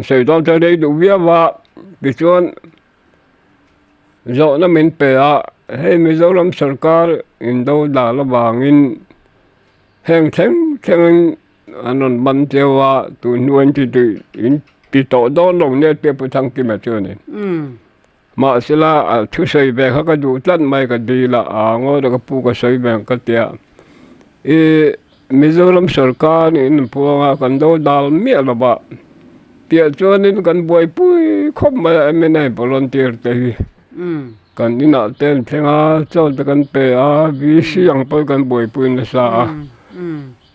เสร็จตอนจะได้ดูเวียว่าที่ช่วงgiờ nó mình phải hay mình giờ làm सरकार in đâu đã là bằng in hàng tháng anh bắn treo tụi nuôi thì tổ đó lòng này tiếp với thằng kia mà chưa này mà sẽ là thứ xây về các cái đủ chân mày cái đi là ngồi đó cái pu cái xây về cái tiệt mình giờ làm सरकार in pu cái đâu đã miết là bà tiệt cho nên cái bồi bui không mà em này volunteer tớiกันนี่น่ะเต้นเพลงเจ้าตะกันเปวิเสียงไปกันบ่อยปุยนะซะ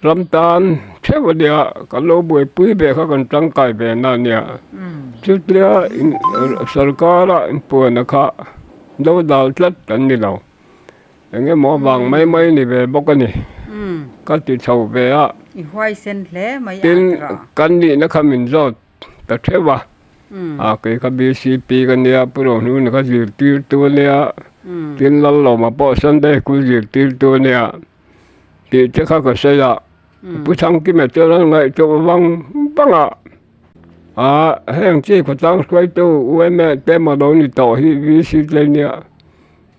รำตาลเทวดากันโลบ่อยปุยเบเขากันจังไก่เบนั่นเนี่ยจุดเดียวसरकारอินปวนะคะดาวดาวตลัดกันนี่เราอย่างเงี้ยหมอบางไม่นี่เบบอกกันนี่ก็ติดเช่าเบอีห้อยเส้นแหลไม่ เป็นกันนี่นะครับมินจอดแต่เทวะcái BCP cái này, pro nu cái gì tiêuตัวเนี่ยtiền lăn lò mà bỏ sân đây cũng gì tiêuตัวเนี่ยthì chắc khác cái xây là, bữa sáng cái mẹ cho nó ngay cho văng hàng chi của tăng quay tu, uế mẹ tem mà đâu đi tàu hi BCP lênเนี่ย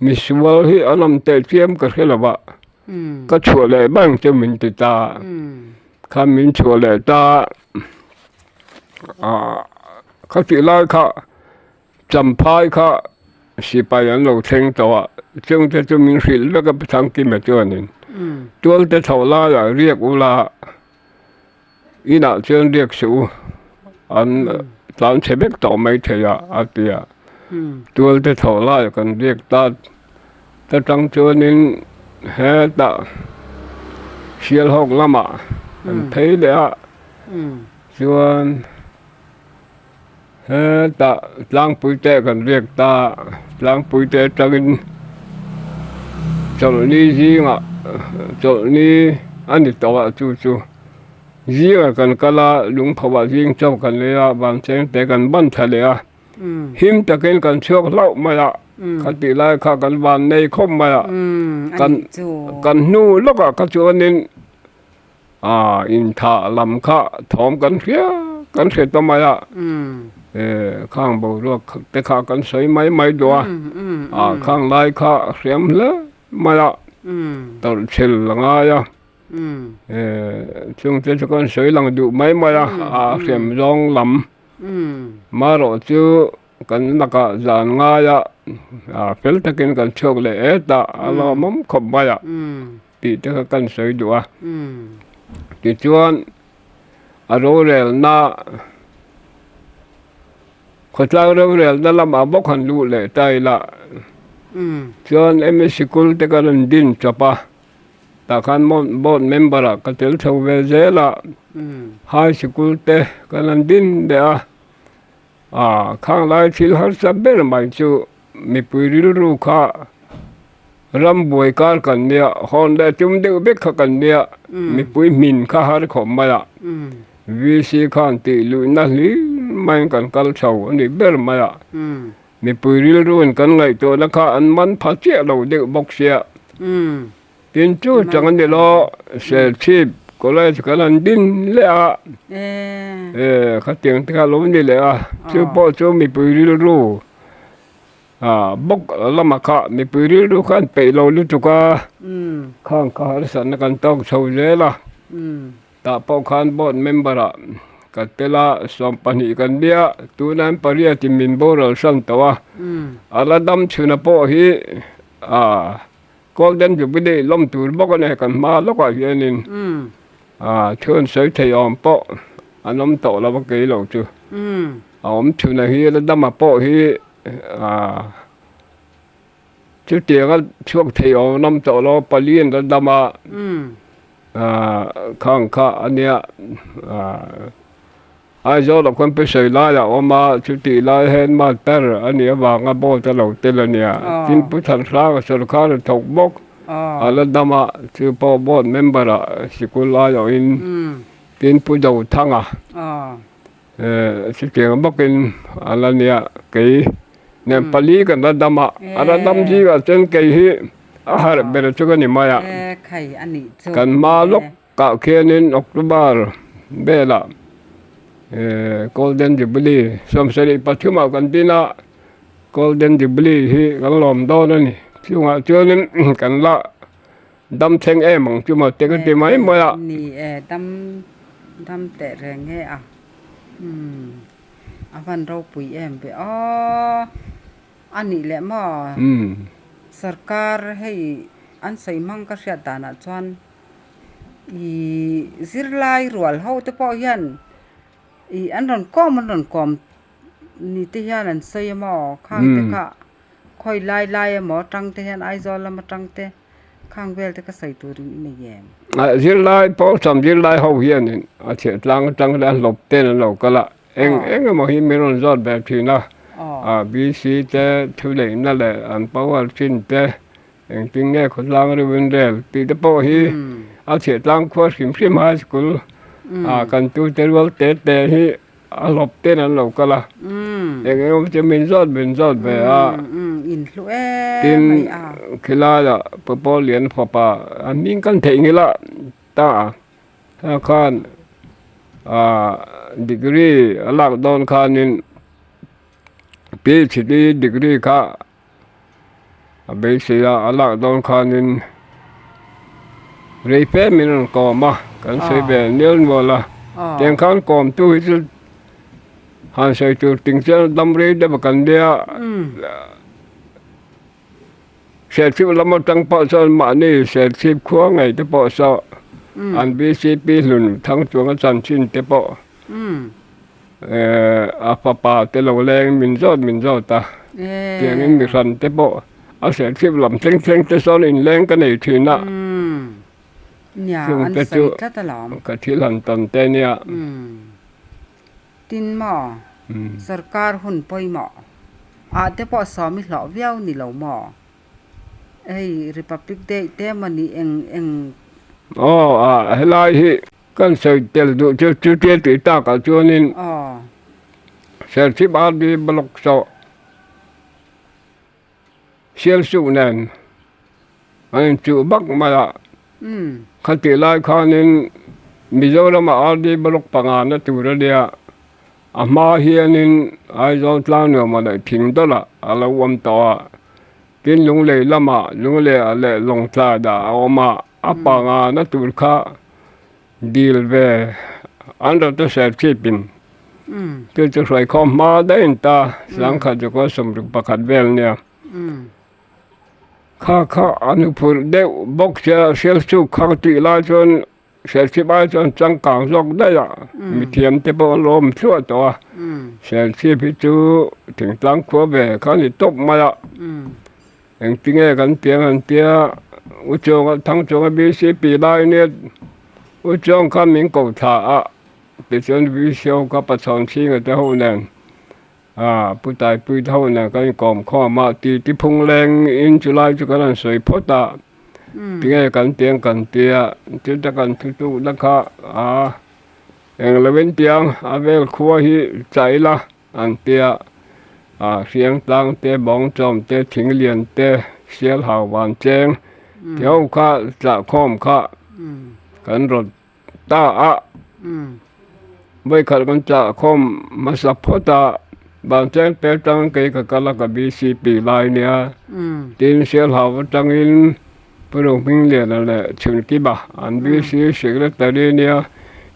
มีส่วนที่อันนั้นเตะเทียมก็แค่ละวะก็ชัวร์เลยบ้างจะมินติตาข้ามินชัวร์เลยตาเขาติไล่เขาจำพายเขาสิไปอันเราเชิงตัวจึงจะมีสิลแล้วก็ไปทางกินแบบเจ้านี่ตัวจะเท่าไรเรียกอุลาอีน่าเชิงเรียกสูอันตอนเชฟเบกต่อไม่เทียอาเตียตัวจะเท่าไรกันเรียกตาแต่จังเจ้านี่เฮตาเชียร์หกละมาเทเลยส่วนตาล้างปุ๋ยเตะกันเรียกตาล้างปุ๋ยเตะจังจนนี้จีงจนนี้อันนี้ตัวจู่จีกันก็ละลุงพวาจีงเจ้ากันเลยบางเชงแต่กันบ้านทะเลหิมตะเกินกันเชือกเล่ามาคติไล่ข้ากันบานในคมมากันนู่แล้วก็กระจวนนินอินทาลำข้าถอมกันเสียกันเสร็จต่อมาข้างบ่รวกแต่ข้ากันใส่ไม่ดัวข้างไล่ข้าเสียมเลยมาตอนเชลลังไงช่วงเทศกาลใส่ลังดูไม่มาเสียมรองลำมาโรจูกันนักจานง่ายเฟลตะกินกันโชคเลยแต่เรามั่มขบไปตีเทศกาลใส่ดัวติดชวนอารมณ์เรื่องน่าคนเราเรื่องนั่นละมาบอกขันรู้เลยใจละชวนสกุลแต่กันดินจับปะแต่ขันบอดเมมเบอร์ก็เตลชาวเวเซละไฮสกุลแต่กันดินเดียข้างไล่ชิลฮัสเบอร์ไม่ชูมีปุยรู้ข้ารำบวยการกันเนี่ยฮอนได้จุ่มเดือเบกกันเนี่ยมีปุยมินข้าหาขมมาละวิธีขันติลุยนั่นลีไม่กันกัลชาวนี่เบอร์มามีปุยรู้กันไงตัวนักอันมันพัดเจ้าเราเด็กบอกเสียตินจูจังนี่ล้อเสียชีพก็เลยกันดินเลยเขาเตียงที่เขาล้มนี่เลยชื่อพ่อชื่อมีปุยรู้บอกละมาข้ามีปุยรู้กันไปเรารู้จักข้างข้าสันกันต้องชาวเจ้าละแต่พอขันบอดเมมเบอร์ก็เตล่าสมปนิกันเดียตัวนั้นปริยติมินโบราณสันตัวอะไรดำชุนพ่อฮีก็เดินอยู่ไปได้ล้มตัวบอกกันให้กันมาแล้วก็ยันนินเชิญใส่ทยอมพ่ออันน้ำโตแล้วก็เกลียวจู om chuna hi la dama po hi chu tia ga chuak thei o nam to lo palien la dama khang kha ania ai zo la kon pe sei la ya o ma chu ti la hen ma ter ania wa nga bo ta lo te la nia tin pu than ra ga sar kha le thok bok ala dama chu po board member a sikul la yo in tin pu do thanga si tia bok in ala nia ke nem pali kan la dama ala dam ji ga chen ke hi a har be chu ga ni ma ya khai ani chu kan ma lok ka khenin october bela golden jubilee som sari pathuma kan tina golden jubilee hi kan lom do na ni chunga chunin kan la dam theng e mang chuma te ka ti mai ma ya ni dam te reng he a avan ro pui em be ani le ma sarkar hei an sei mang ka ria dana chuan i zirlai rual ho te po hian i an ron kom ni te hian an sei ma khang te kha khoi lai mo tang te hian ai zol ma tang te khang vel te ka sei turin ni yem zirlai po sam zirlai ho hian a che tlang la lop te na lo kala eng mo hi meron zot ba thina BC te thule na le an power chin te eng ting ne khol lang ri wen del ti te po hi a che tlang kho sim high school kan tu te wal te hi a lop te na lo kala eng che min zot be in lu tin khila da po lian pho pa an ning kan thei ngila ta khan degree alak don khanin PhD degree kha abe sia alak don khanin reipe min ko ma kan sei be nil mola ten khan kom tu hi han sei tu ting chen dam re de kan dia sẽ chịu làm một trăng bỏ sao mà này sẽ chịu khóa ngày tới bỏ sao anh BCP luôn thắng chuông cái sản sinh tới bỏ papa tới lâu lên mình rót ta tiếng anh mình sẵn tới bỏ anh sẽ chịu làm thanh tới sau này lên cái này thì nè nhà anh sẽ rất là làm cái thứ làm tầm tên nha tin mỏ sarkar hun poi mỏ tới bỏ sao mình lọ véo ni lẩu mỏ hey Republic Day te mani eng helai hi kan sei tel du chu ti ta ka chuanin ser chi ba di blok so sial su nan an chu bak ma la khati lai khanin mizoram a di blok panga na tu ra dia ama hianin ai zo tlang no ma la thing do la ala wam to tin lung le lama lung le ale long tla da oma apa nga na tur kha deal ve under the self keeping ke chu roi khom ma da in ta sang kha ju ko som ru pakhat vel nia kha anu phur de bok cha sel chu kha ti la chon sel chi ba chon chang kang lok da ya mi thiam te bo lom chu to sel chi pi chu thing tlang kho ve kha ni top ma ya anh tiếng nghe gần tiếng anh tiếng u chong thằng chong BCP lại nè u chong khám mình cầu thả để cho BCP có bắt chọn chi người ta hậu nè bữa tại bữa thâu nè cái còm kho mà ti phung lên in July cho cái lần sợi phốt ta tiếng nghe gần tiếng chúng ta gần tu đã khá anh là bên tiếng về khua hi chạy la anh tiếng riêng tăng te bóng trộm te thỉnh liền te xiết hào hoàn chén thiếu khá dạ khom khá cần rồi ta bây giờ con dạ khom mà sắp phốt ta bàn chén te tăng cái là cái BCP lại nè tin xiết hào tăng in bữa đầu mình liền là chuyện kia bà anh BCP sẽ là tại đây nè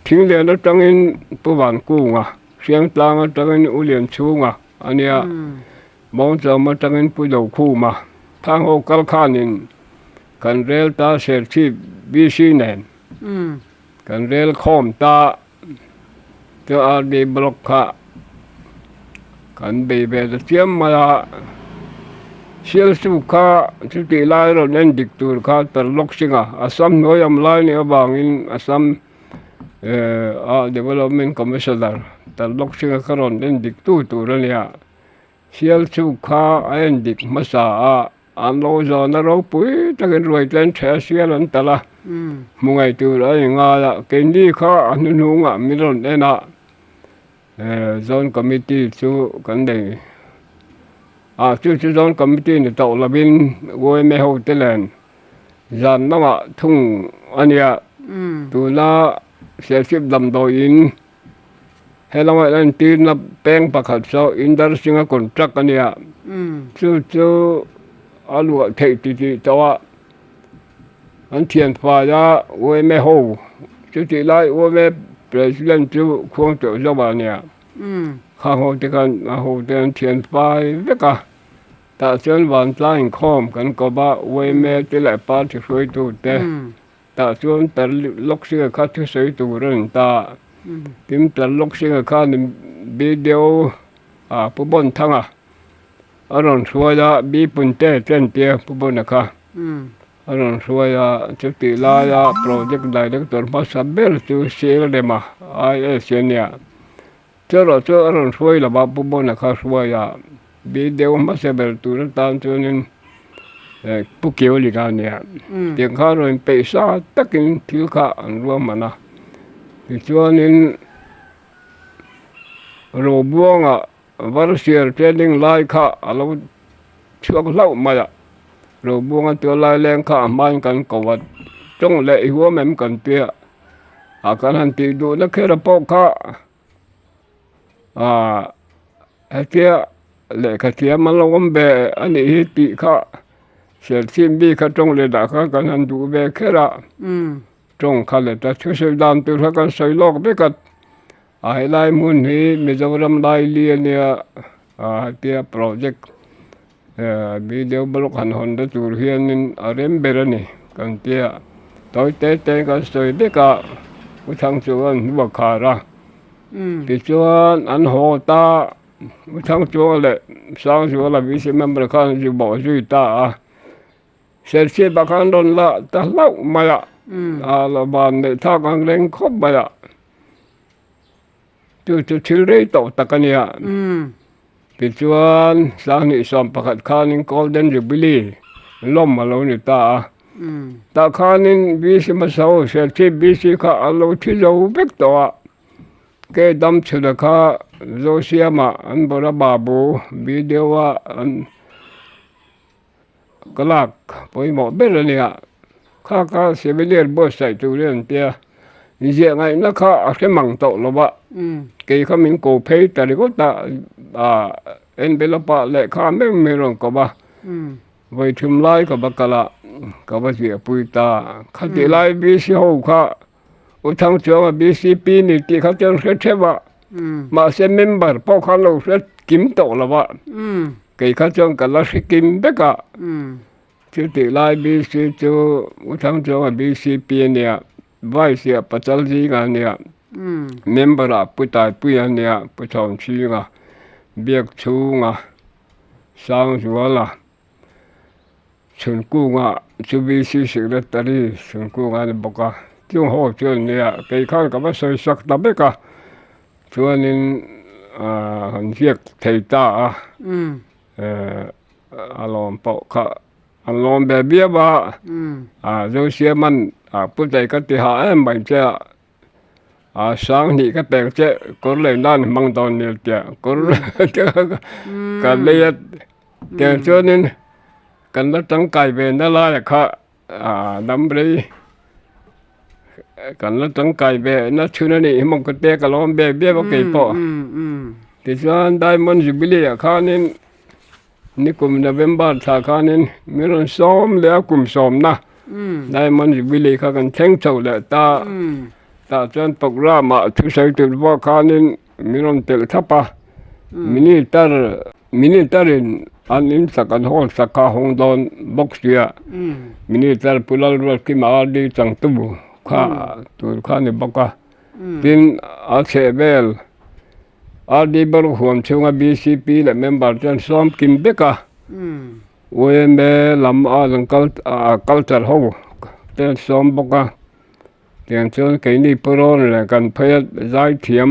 thỉnh liền nó tăng in bữa bàn cũ à riêng tăng tăng in u liền chu à anh ya mong cho mà tăng in bùi đầu khu mà thang hồ cao khanin cần rel ta sẽ chi BC nền cần rel khom ta cho đi block kha kan be be tiam ma sial su kha chu ti lai ro nen dik tur kha tar lok singa asam noyam lai ni abangin asam development commissioner tar lok singa karon nen dik tu nia sial su kha en dik masa an lo zo na ro pui takin roi ten the sial an tala mungai tu ra nga la kendi kha anu nu nga miron ena zone committee chu kan dei chu zone committee ni tàu là bên ngôi mẹ hậu tên là dàn nó mà thùng anh ya tụi nó sẽ xếp làm đồ in hay là mọi người tin là bèn bạc hạt sau in dar sinh còn chắc anh ya chu alu thấy thì cho anh thiền phá ra ngôi mẹ hậu chu chỉ lại ngôi mẹ president chu không chịu cho bà nè khang hậu thì kan hậu tên thiền phá với cả ta chọnวันปลายคอมกันก็บ่เวยแม่ที่หลายปาที่สวยตูแต่ta chọnแต่ลกเสือคัดที่สวยตูเรื่องตาติมแต่ลกเสือคัดวิดีโอผู้บนทั้งอารมณ์สวยบีปุ่นเต้เต้นเตียผู้บนนะคะอารมณ์สวยจุดที่ลายโปรเจกต์ไดเรคเตอร์มาสับเบลจูเสียเลยมาISเนี่ยเจ้าอารมณ์สวยละบ้าผู้บนนะคะสวยvideo masa berturut tahun tunin pukiu liganya tiang karon pesa takin tilka anruam mana tuanin robuanga varsier training lai kha alo chuak lau maya robuanga tu lai leng kha man kan kawat trong le huwa mem kan tia akan hanti du na khera pok kha atia lệ cái tiệm mà lâu về anh ấy bị cả sẽ xem bị cả trong lệ đã cả cái anh đủ về cái đó trong cái lệ ta chưa xây đàn từ cái xây lọc biết cái ai lại muốn đi bây giờ làm lại liền nha tiệm project video blog hành hòn đã chủ hiện nên ở đến bên này cái tiệm tối tết cái xây biết cả cái thằng chú anh vừa khá ra thì chú anh hồ ta thằng chúa lệ sáng chúa là vì xem member con chú bỏ duy ta sẽ bà con đồn là ta lâu mà là bàn để thao con lên khóc mà chú chịu đấy tổ ta cái này thì chúa sáng này xong bà con golden jubilee lom mà lâu người ta con vì xem mà sao sẽ vì xem cả lâu thì lâu biết tổ cái đâm chữ là cả Zosia mà anh bảo là babu video anh cái lạc với một bên là nè cả sẽ bị liên bớt sai tu liên tia như vậy nó cả cái mảng tàu là vậy cái mình cố phải tại có ta anh bên là bà lại cả mấy rồi có ba với chum lai có ba cái ba gì bùi ta cái gì lai bị siêu cả ở thằng chỗ BCP này thìเขาจะใช่ป่ะมาเซ็นเมมเบอร์พอเขาเราจะกิมโตแล้วป่ะcáiเขาจะกันเราจะกิมเด็กจุดที่ไล่ BC จูở thằng chỗ BCPเนี่ยไว้เสียปัจจัยจีกันเนี่ยเมมเบอร์ผู้ตายผู้ยันเนี่ยผู้ชมชื่อเบียกชูสร้างชัวละชนกู้จู BC สิ่งเด็ดตรีชนกู้เนี่ยบอกว่าchung hồ chuyện này cái con có bao giờ sắc đặc biệt cả cho nên hành việc thầy ta alom bảo cả alom bé bé ba rồi xem mình bữa nay cái thì họ em mình chơi sáng thì cái bèn chơi có lên đàn mang đòn nhiều tiền có cái này tiền cho nên cái nó trắng cài về nó lại cả nắm đấyกันแล้วตั้งไก่เบะนัดชื่อนั่นนี่มันก็เตะกันล้อมเบะเบี้ยว่าไก่ปอที่ส่วนได้มันจุบิลีข้านี่กลุ่มนเวมเบอร์สาขานี่มีเรื่องซ้อมแล้วกลุ่มซ้อมนะได้มันจุบิลีข้ากันแข่งเท่าเลยตาจนปกรามาทุกสิ่งทุกว่าข้านี่มีเรื่องเตะทับปะมินิเตอร์อันนี้สักการะสักการะของดอนบ็อกซ์เดียมินิเตอร์พูดแล้วคิดมาดีจังตู้ข้าตัวข้านี่บอกว่าเป็นอาเซเบล อาดีบรุห่วมช่วงBCP และเมมเบอร์จนซ้อมกินเบกะเวเมลำอาลังกัลจัดหูเต้นซ้อมบกะเตียนชนกินี่ปรอนเลยกันเพื่อใจเทียม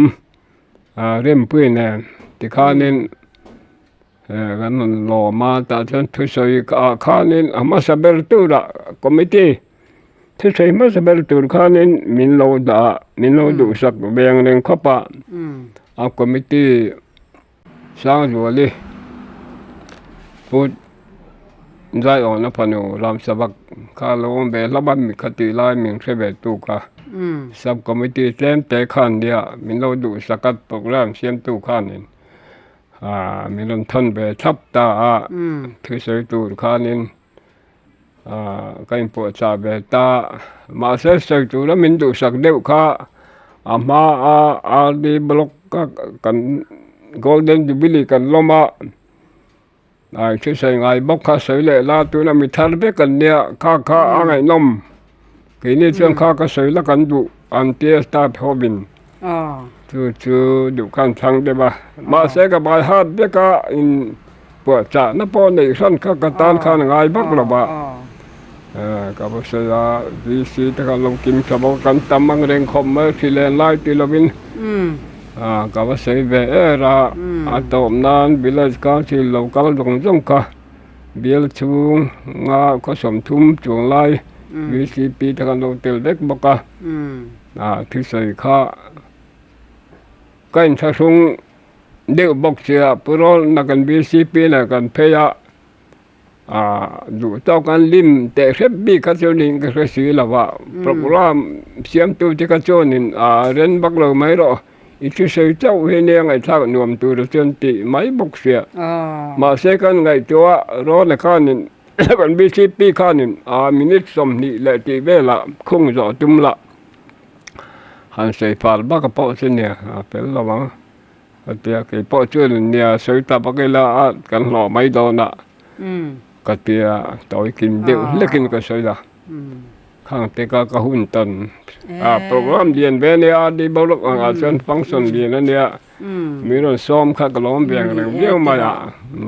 เริ่มพื้นเนี่ยที่ข้านินกันหล่อมาแต่จนทุกสิ่งข้านินมาสเบลตูระคอมมิตี้ทุกสิ่งมาสเบลตูระข้านินมินโลดูสักเบียงเรื่องข้าปะคอมมิตี้สร้างอยู่เลยพูดใจอ่อนนะพนุรำสบักข้าลงเบลบันมีคติไล่มีเสบตุกะสับคอมมิตี้เต็มแต่ขันเดียมินโลดูสักโปรแกรมเสียมตุกขันนินมีลมทันเบทับตาทุกสิ่งตุกขันนินก็อินปวดชาเบตามาเสกสิ่งตุกแล้วมินดูสักเดียวข้ามาดีบล็อกกัน golden jubilee กันลมาที่ใส่ไงบอกข้าใส่เลยลาตัวนั้นมีทาร์เบกันเนี่ยข้าอะไรนมกินนี่เชื่อข้าก็ใส่ละกันดูอันเตียสตาร์ทฮอบินจู่ดูกันทางเดบ้ามาเสกบายฮาร์ดเบก้าอินปวดจ่าน้าปอนในขั้นข้ากตานข้าไงบักละบ้ากับเสียดีสิแต่การลงกินกับกันตำมังเร่งคอมเมอร์ที่เลนไลท์ที่เราบินกับเสียเบเอราอัตโนนันบิลล์ก้าที่เราก็ลงจงกะบิลชูงาก็สมทุมจงไลBCPแต่การลงเตลเด็กบอกกะที่ใส่ข้าก็อินทรุงเด็กบอกเสียปุโรนักการ BCP นักการเพยดูต่อกันลิมแต่เร็บบีกัจจนินก็เสียแล้วว่าโปรแกรมเสียมตัวที่กัจจนินเรนบักเราไม่รออีกที่ใส่เจ้าเฮียไงท่านวมตัวเรื่องตีไม่บอกเสียมาเสกันไงตัวรอในข้านินกัน BCP ข้านินมินิสมนี่แหละที่เวลาคงจะจุ่มละหันใส่ฝาบักกระเป๋าเส้นเนี่ยเป็นระวังเตียกระเป๋าช่วยเนี่ยใส่ตาบักละกันหล่อไม่โดนละก็เตียต่อยกินเดียวเล็กกินก็ใช่ละข้างเตก็กระหุ่นตันโปรแกรมเรียนเบเนียดีบล็อกเช่นฟังก์ชันเรียนนั่นเนี่ยมีเรื่องซ้อมข้ากระล้อมเบียงอะไรเยอะมาก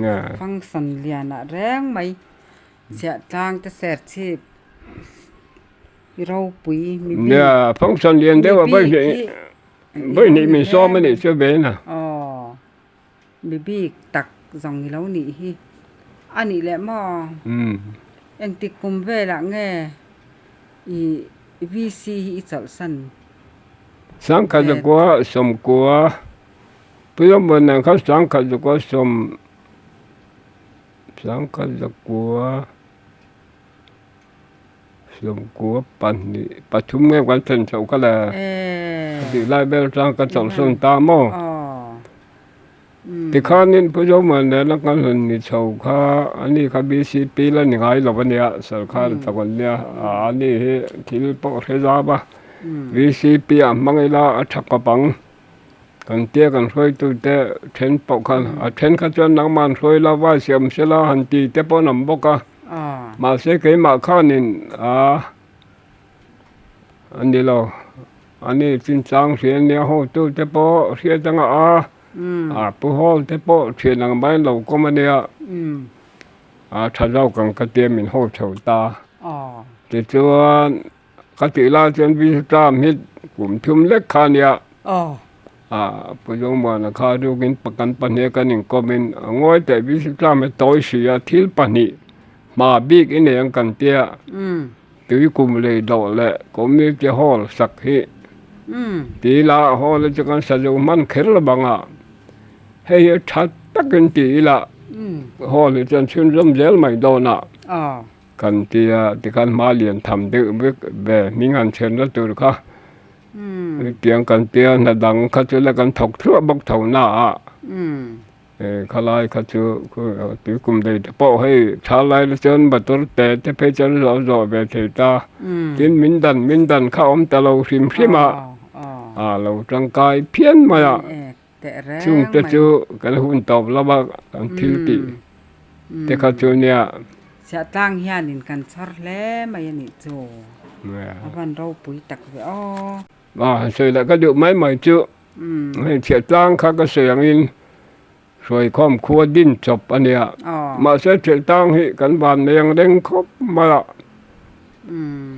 เนี่ยฟังก์ชันเรียนแรงไหมเสียจางจะเสร็จที่เราปุ๋ยมีเนี่ยฟังก์ชันเรียนเดี๋ยวไม่นี่มีซ้อมไม่ได้เชื่อเบนนะมีบีตักสองแล้วนี่อันนี้แหละมอเอ็งติคุมเวละไงVC อีจัลสันสังกัดกัวสมกัวเพื่อนมันเขาสังกัดกัวสังกัดกัวปันนี่ประชุมเมื่อวันจันทร์เช้าก็เลยที่ไล่เบลสังกัดสองส่วนตามมอที่ข้านี่ผู้ชมมันเนี่ยนักการเงินนี่ชาวข้าอันนี้ข้า BCP แล้วนี่ไงเราวันนี้สารข้าตะวันเนี่ยอันนี้ที่ปกเทราบะ BCP มังไงล่ะชักกระปังกันเตี้ยกันช่วยตัวเต้เทนปกกันเทนข้าจะนักมันช่วยละว่าเสียมเสละหันตีเต้ปนำบกะมาเสกมาข้านี่อันนี้เราอันนี้สินสังเสียเนี่ยโหตัวเต้ปเสียจังผู้ฮอลเทปเชียนังบ้านเราก็มาเนี่ยถ้าเรากันก็เตรียมมินโฮเฉาตาแต่ส่วนกติลาเจนวิสตามฮิตกลุ่มทุมเล็กขาเนี่ยผู้ยงมันข้าดูกินประกันปัญหากันหนึ่งก็เป็นง่อยแต่วิสตามไม่ต่อยเสียทิลปัญหามาบิ๊กอินเนี่ยกันเตี้ยตัวกลุ่มเลยดอกแหละก็มีจะฮอลสักเหตีลาฮอลจะกันสะดุมันเขลบังให้ชัดตักันตีละฮอลจนชื่นร่มเจลไม่โดนกันตีที่กันมาเรียนทำดื้อแบบมีงานเชิญแล้วตัวค่ะเตียงกันเตียนดังเขาจะแล้วกันถกทั่วบกเท่าหน้าเขาไล่เขาจะคือตีกลุ่มได้พอให้ชาไล่จนบัดตัวแต่จะไปจนเราแบบเทตากินมินดันข้าวแต่เราชิมชิมาเราร่างกายเพี้ยนมาช่วงจะจูกันหุ่นตอบแล้วว่าทิลปีแต่เขาจูเนี่ยเสียตั้งเฮียนินกันชอร์แล้วมายันนี่จูวันเราปุ๋ยตักไปเสร็จแล้วก็ดูไม่จู ให้เฉียดล้างข้าก็เสียงอินช่วยครอบครัวดิ้นจบอันเนี้ย อ๋อ มาเสียเฉียดล้างให้กันบานเรียงเร่งครบมาละ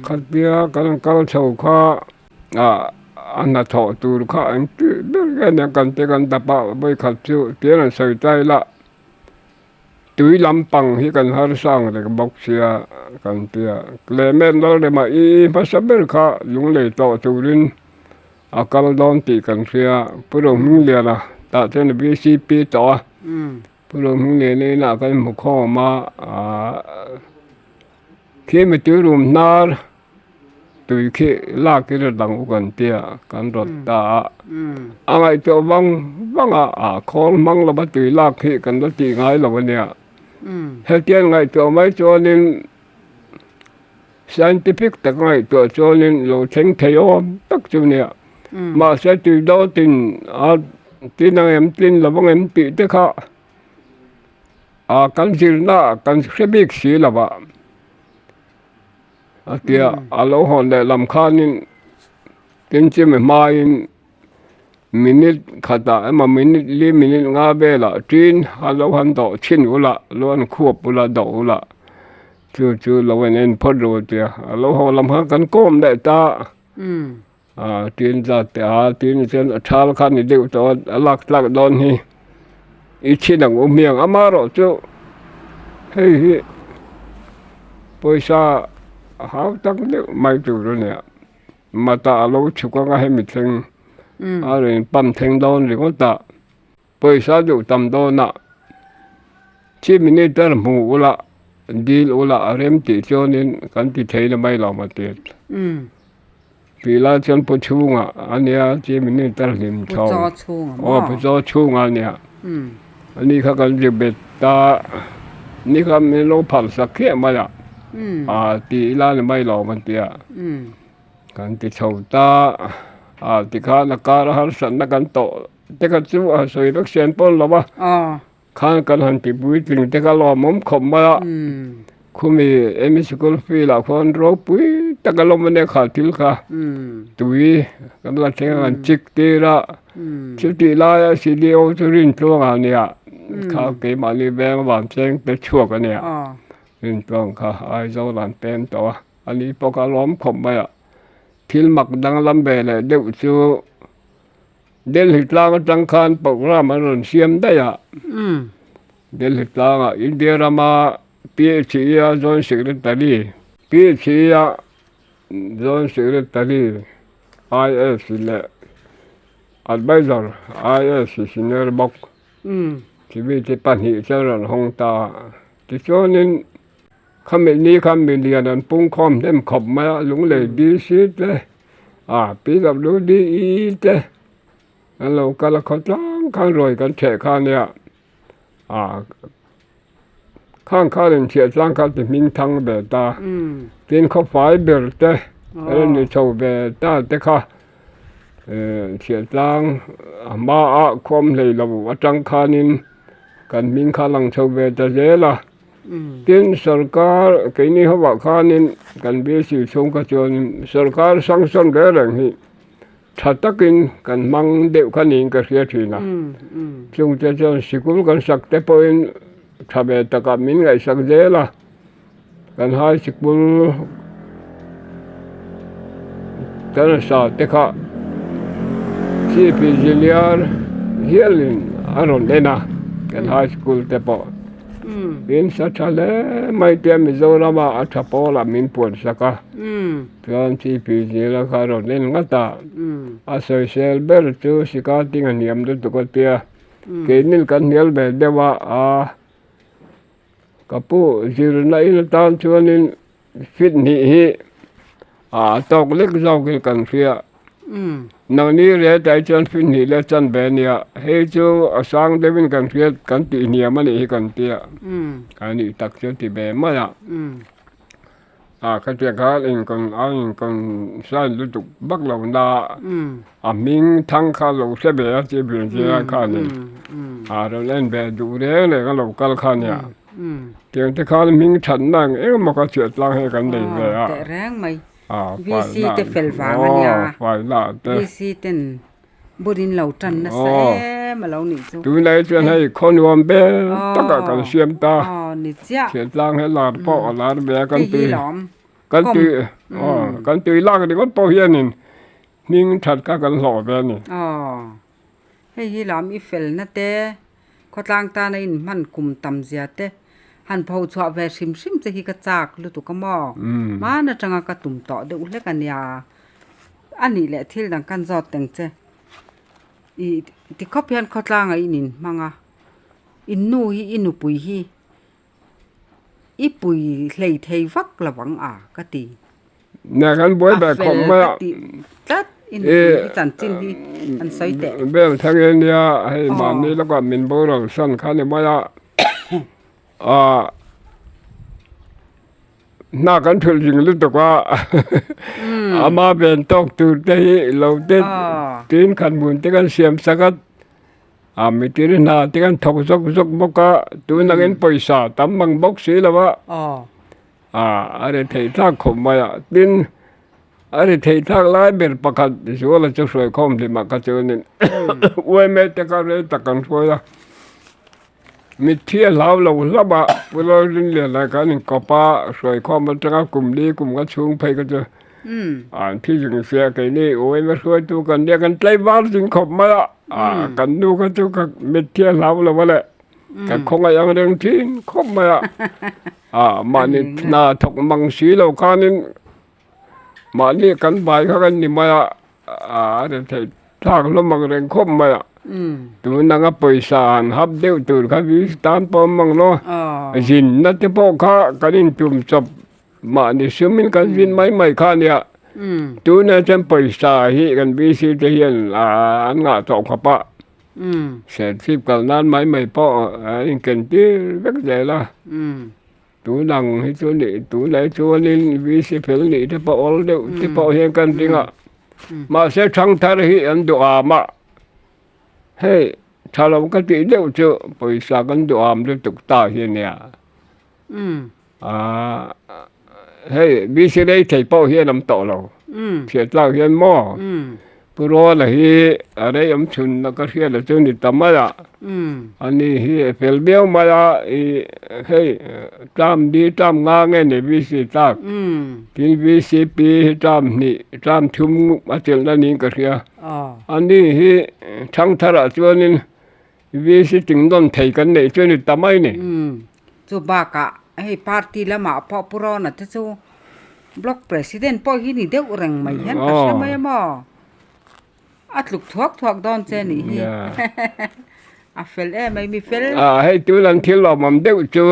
ขัดเบียกันก็เช่าข้าอันนั้นถอดตูข้าอันที่เรื่องนี้กันเตกันตะปะไปขัดชิวเปลี่ยนใส่ใจละตุยลำปังที่กันหาสร้างแต่ก็บอกเสียกันเตียเลยแม่นเราเลยมาภาษาเบลข้าลุงเลยต่อตูรินอาการดอนตีกันเสียผู้ลงมึงเรียนะแต่เจ้าหน้าที่ซีพีต่อผู้ลงมึงเรียนี่น่ะกันมุขข้อมาขี้ไม่ตื้อรุมนาร์ตุยขี้ลากขี้ระดังกันเตียกันรถตาอะไรตัวบังคนบังเราไปตุยลากขี้กันรถตีไงเราวันเนี้ยเฮตียนไงตัวไม่โจนิน scientific แต่ไงตัวโจนินเราเช็งเทียมตักจุเนี่ยมาเสียตุยดอตินตินเอ็มตินเราบังเอ็มปีเด็กกันสิลน่ากันเสบิกสีละบ้าเตียเราหอนได้ลำคานินตินจิมมาอินมินิขัดมามินิลีมินิงาเบล่ะจีนเราหันต่อชินอุละล้วนควบอุละดอกอุละจู่เราเอ็นพอดูเตียเราหอลำหากันก้มได้ตาจีนจัดแต่จีนเช่นชาลคันนี่เดียวตัวลักดอนนี่อีชินังอุเมียงอามาโรจู่เฮ้ยปอยซาหาตั้งเดียวไม่ถูกเนี่ยมาตาเราชุกก็ให้มิถึงอะไรปั๊มเทงโดนหรือว่าตาปอยซาอยู่ตำโดนน่ะชีมินิเตอร์หมูละดีลละเริ่มติดจนินกันติดเทนไม่หลอกมาติดปีละจนปวดช่วงอันเนี้ยชีมินิเตอร์หิมชองปวดช่วงอันเนี้ยอันนี้เขากันจะเบ็ดตานี่เขาไม่รู้ผ่านสักแค่มาละตีละไม่หลอกมันเตี้ยกันติดชาวตาติดข้านักการหันสันนักกันโตแต่กันจู่สวยรักเสียนปนหรอวะข้ากันหันติดบุยถึงแต่ก็รอมุมขมมาละคุณมีมิสกุลฟีละคนรบปุยแต่ก็ลมมันเนี่ยขาดทิลค่ะตุยกำลังเชื่อกันจิกตีละชิตีละสิเดียวจะรินตัวงานเนี่ยข้าเก็บมาลีแบงหวานเชิงแต่ชั่วกันเนี่ยรินตัวข้าไอ้เจ้าหลานเต็มตัวอันนี้พอการล้อมขมไปทิลมักดังลำเบลเดี๋ยวจู่เดลหิตลางจังคานปกรามันรนเสียมได้เดลหิตลางอินเดียรามาPhD Joint Secretary PhD Joint Secretary IS เลย Advisor IS Senior Book ที่วิธีปัญหาเจ้าหน้าห้องตาที่ช่วงนี้คำนี้คำเรียนนั้นปุ่งคอมเต็มขบมาลุงเลยดีสิเลยPWD เลยแล้วก็เราเขาจ้างข้างรวยกันแฉะข้างเนี่ยข้างข้าเรื่องเฉียดร่างข้าจะมิ่งทั้งเบต้าเป็นข้าฝ่ายเบลเต้แล้วนี่ชาวเบต้าแต่ข้าเฉียดร่างมาความเลยเราว่าจังข้านินกันมิ่งข้าหลังชาวเบต้าเจล่ะเป็นสรการที่นี่เขาว่าข้านินกันเบสิชงกระจนสรการสังสรรค์เรื่องนี้ถ้าตะกินกันมังเด็กขันนินก็เสียทีนะชงจะจนสิกุลกันสักแต่พอถ้าเบตกับมินไงสักเจล่ะกันหายสิบุลแต่ละสาวเด็กที่พิจิเลียร์เฮียลินอารมณ์เดน่ะกันหายสกุลเตปอเป็นสัจจะไม่เต็มมิโซรามาอัฐปอละมินปวดสักเพื่อนที่พิจิเลียร์คารอนเล่นงัตตาอาศัยเซลเบอร์จูสิกาติงันยามดุตุกเตียเกนิลกันเนียลเบเดว่ากับผู้จีรนัยนตานชวนินฟิตนี่ตอกเล็กเจ้ากันเสียนังนี้เรียใจจนฟิตนี่และจันเบเนียเฮจูสร้างเดวินกันเสียกันตีเนียมันอีกันเตียกันนี่ตักเสียตีเบมาละเขาเรียกเขาเองกันสร้างลุตุบักเหล่านามิงทั้งข้าเราเสียเบียจีบินจีน่าข้านี่เราเล่นเบดูเรื่องเลยกันเรากัลข้าเนี่ยเดี๋ยวที่เขามิงฉันนั่งมันก็เฉียดล้างให้กันได้เลยแต่แรงไหมวิซีเตเฟลฟางอันยาฝ่ายละวิซีเตน บุรินเหล่าจันนะแซ่มาเหล่านี่จู tu này chuyện hay con nuông bé tất cả cần xem อ๋อ ta นี่เจ้า chuyện lang hay là bỏ là bé ไอ้ con ฮี tươi หลอม con tươi con tươi lang thì con bao nhiêu nên nhưng thật các con lọ bé này อ๋อให้ฮีหลอมอีเฟลนะเต้ขอตางตาในมันกุมตำเสียเต้หันพอชอบแวชิมจะฮีกระจากลุตุกมอมานะจังกะตุ่มต่อเดอุเลกันยาอันนี้แหละที่ดังกันจอดแต่งเจอีที่เขาเพียนเขาตางไอ้นินมังอ่ะอินนูฮีอินูปุยฮีอีปุยเลยเทวักระวังก็ตี nè con bố bé không mà จัดอินปุยจันจินฮีอันใส่แต่ bé thằng ấy nha hay mà nàyแล้วก็mình bố rồi sân khá này màน่ากันถึงจริงหรือตัวว่าอามาเป็นตอกตูได้เราได้ตีนขันบุญที่กันเสียมสักมีตีนหน้าที่กันทกซกบกตัวนักเงินปอยสาตั้มมังบกสีแล้วว่าอะไรเที่ทักขมมาตีนอะไรเที่ทักไล่เบลประกาศชัวร์เราจะสวยคมที่มากระเจิญนี่อวยแม่แต่ก็เลยตะกันสวยละมีเที่ยวเราละบะเวลาเรียนอะไรกันก็ป้าสวยคอมมันจะกลุ่มนี้กลุ่มก็ชูงไปก็จะที่จึงเสียกันนี่โอ้ยมาสวยตัวกันเดียกันใจบ้านจึงขบมาละกันดูก็ตัวกันมีเที่ยวเราวะแหละกันคงยังเรื่องที่ขบมาละมานี่นาถกมังสีเราข้านี่มานี่กันไปเขากันนี่มาอะไรที่ทางลมมังเรื่องขบมาละตัวนั่งไปสานฮับเดียวตัวเขาวิสตานปอมังเนาะจินนั่นที่พ่อข้ากันจุ่มจับมานี่ซึ่งมันกันจินไม่ข้าเนี่ยตัวนั่นจะไปสาฮีกันวิสิตเฮียนอันงาสองขปะเสร็จสิบกันนั้นไม่พ่ออันกันที่เล็กใหญ่ละตัวนั่งให้ตัวนี้ตัวไหนตัวนี้วิสิตเพื่อนนี่ที่พ่อเอาเดียวที่พ่อเห็นกันจริงมาเสียช่างทารีอันตัวมาเฮ้ยถ้าเราก็ตีเดียวเจอไปสักกันตัวอามด้วยตุกตาเฮียเนี่ยเฮ้ยวิสิได้ใช้พ่อเฮียน้ำต่อเราเสียเล่าเฮียหม้อผู้รอละเฮียอะไรยำชุนแล้วก็เฮียละจนดิตามาละอันนี้เฮียเฟลเบี้ยวมาละเฮ้ยจำดีจำงาเงี้ยเนี่ยวิสิตากกินวิสิปีจำนี่จำชุ่มมาเจอแล้วนี่ก็เฮียอันนี้เฮียช่างทาระจวนนี่วิสิถึงโดนไถกันเนี่ยจนดิตาไม่เนี่ยจูบากะให้ปาร์ตี้ละหมาพอผู้รอน่ะจะจูบล็อกประธานพ่อที่นี่เด็กแรงไม่เห็นก็ใช่ไหมม่อัดลูกทวกดอนเจนี่เฟลไม่มีเฟลให้ตัวนั้นที่เรามันเด็กเจอ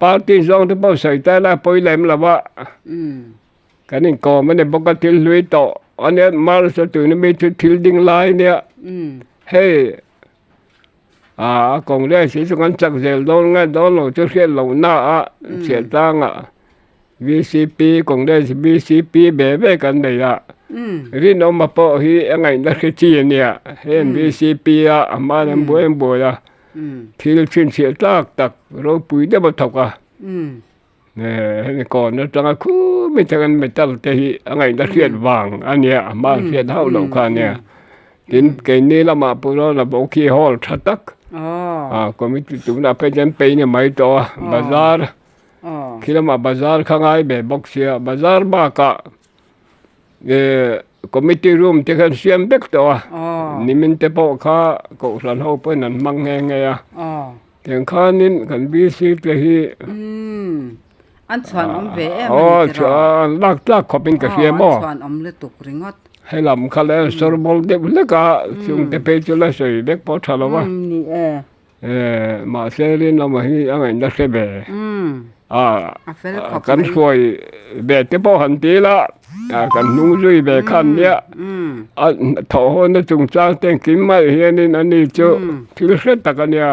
ปาร์ตี้ซองที่พ่อใส่แต่ละปอยแหลมละว่ากันนี่ก็ไม่ได้ปกติลุยต่ออันนี้มาสตูนี่มีทุทิลดิ้งไลน์เนี่ยเฮ้กองเรือสีสุกันจักเซลโดนงั้นโดนเราจะเขียนเราหน้าเสียตังVCP กองเรือ VCP แบบกันเลยรินออกมาพอที่ยังไงนักจีนเนี่ยเห็น VCP มาทำบัวที่ชิ้นเสียตักเราปุ๋ยได้มาถกเนี่ยก่อนนะจังคู่ไม่ทันไม่ตัดแต่ยังไงนักเขียนวางอันเนี้ยมาเขียนเท่าเราคันเนี่ยกินเกณฑ์นี้ละมาพวกเราละบอกขี้ฮอลชัดตักก็มีตัวน่ะเป็นจันไปเนี่ยไม่ตัวบาซาร์คิดละมาบาซาร์ข้างไงแบบบอกเสียบาซาร์บ้ากะก็มีที่รวมที่กันเสียมเด็กตัวนี่มันจะบอกข้าก็สันเขาเป็นนั่นมังแงไงแต่ข้านี่กันบีซีเลยอันสวนอมเวชวนลักเขาเป็นกระเทียมสวนอมเลือดตุกริงอดให้ลำเขาแล้วสรบอลเด็กเล็กช่วงเด็กไปจุลสิเด็กพอทะเลาะมาเซรินเรามาให้ยังไงนักเสพกันช่วยเบ็ดที่พอหันตีละกันนุ่งจุยเบ็ดขันเนี่ยถอหัวนั่งจุงจ้างแต่งกินไม่เห็นนี่นั่นนี่เจ้าที่เสียตะกันเนี่ย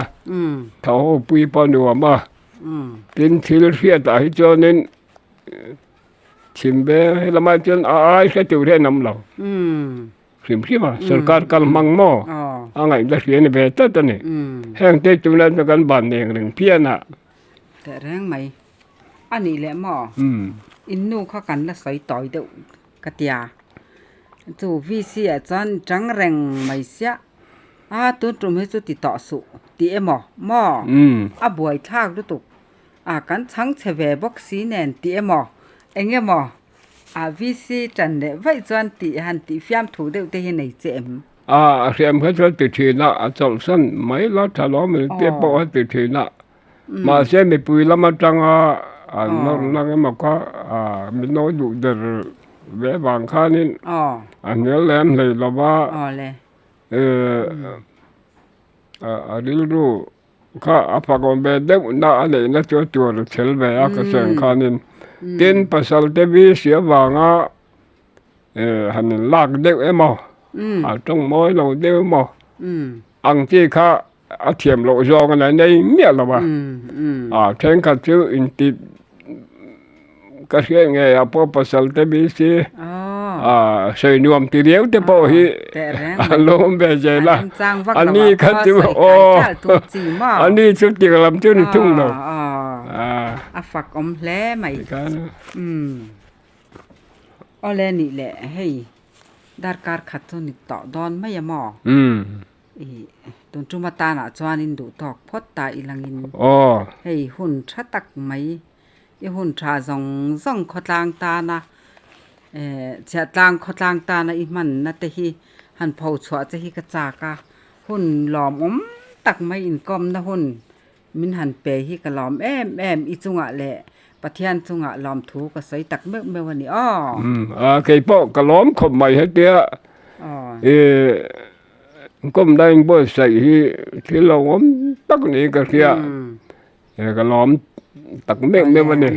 ถอหัวปุยปอนหัวมากินที่เสียตะให้เจ้านี่ชิมเบให้ละมาจนแค่ตัวเท่น้ำเราชิมที่มาสกัดกันมังหม้ออะไรจะเสียในเบ็ดตั้งนี่แห้งเตะจุนั้นกันบันเองหนึ่งเพี้ยนแต่แรงไหมอันนี้แหละหม้ออินนูเขากันละใส่ต่อยเดกระเตีย จูวีเสียจอนจังแรงไม่เสียตัวตรงให้จุดติดต่อสุตีเอหมอบวยทากดูตุกกันทั้งเฉวบ็อกซีแนนตีเอหมอเอ็งหมอวีซีจันเดไว้จอนตีหันตีฟิมถูเดียวได้ในเจมเรียมเขาจะติดทีน่ะจอมสั้นไม่ละทะเลาะมันเตี้ยปอติดทีน่ะมาเสียไม่ปุยละมาจังนั่งมาก็มีน้อยดูเดือดเวบางข้านี่อันนี้แหลมเลยละว่าริลรู้ข้าพักวันเบดเด็กน่าอะไรน่าตัวเชลเบียก็เสียงข้านี่เต้นภาษาเทวีเสียบางหันลากเด็กมอตรงม้อยเราเด็กอังที่ข้าเทียมเราจองกันในเมียละว่าแทงกันชื่ออินติก็เสียไงพอภาษาเทวีเสียใส่นวมตีเดียวแต่พอฮีลมเบใจละอันนี้ก็จะอันนี้ชุดที่กำลังจุนทุ่งเราฝักอมแล้ไหมแลนี่แหละให้ดาร์การขัดตัวนิดต่อดอนไม่ยมตุนจุมาตาหนาจวนินดูตอกพดตาอีลังอินให้หุ่นชัตักไหมหุ่นชาส่องขดลางตานะเสียตางขดลางตานะอีมันนะแต่ฮีหันเผาชัวจะฮีกระจากะหุ่นหลอมตักไม่อินกอมนะหุ่นมินหันเปฮีกะหลอมแอมอีจุงะแหละปะเทียนจุงะหลอมถูก็ใส่ตักเมื่อวันนี้เคยปอกกะล้อมขบใหม่ให้เตี้ยก็ไม่ได้บ่ใส่ที่เราตักนี้ก็เสียกะล้อมตักเมื่อวันนี้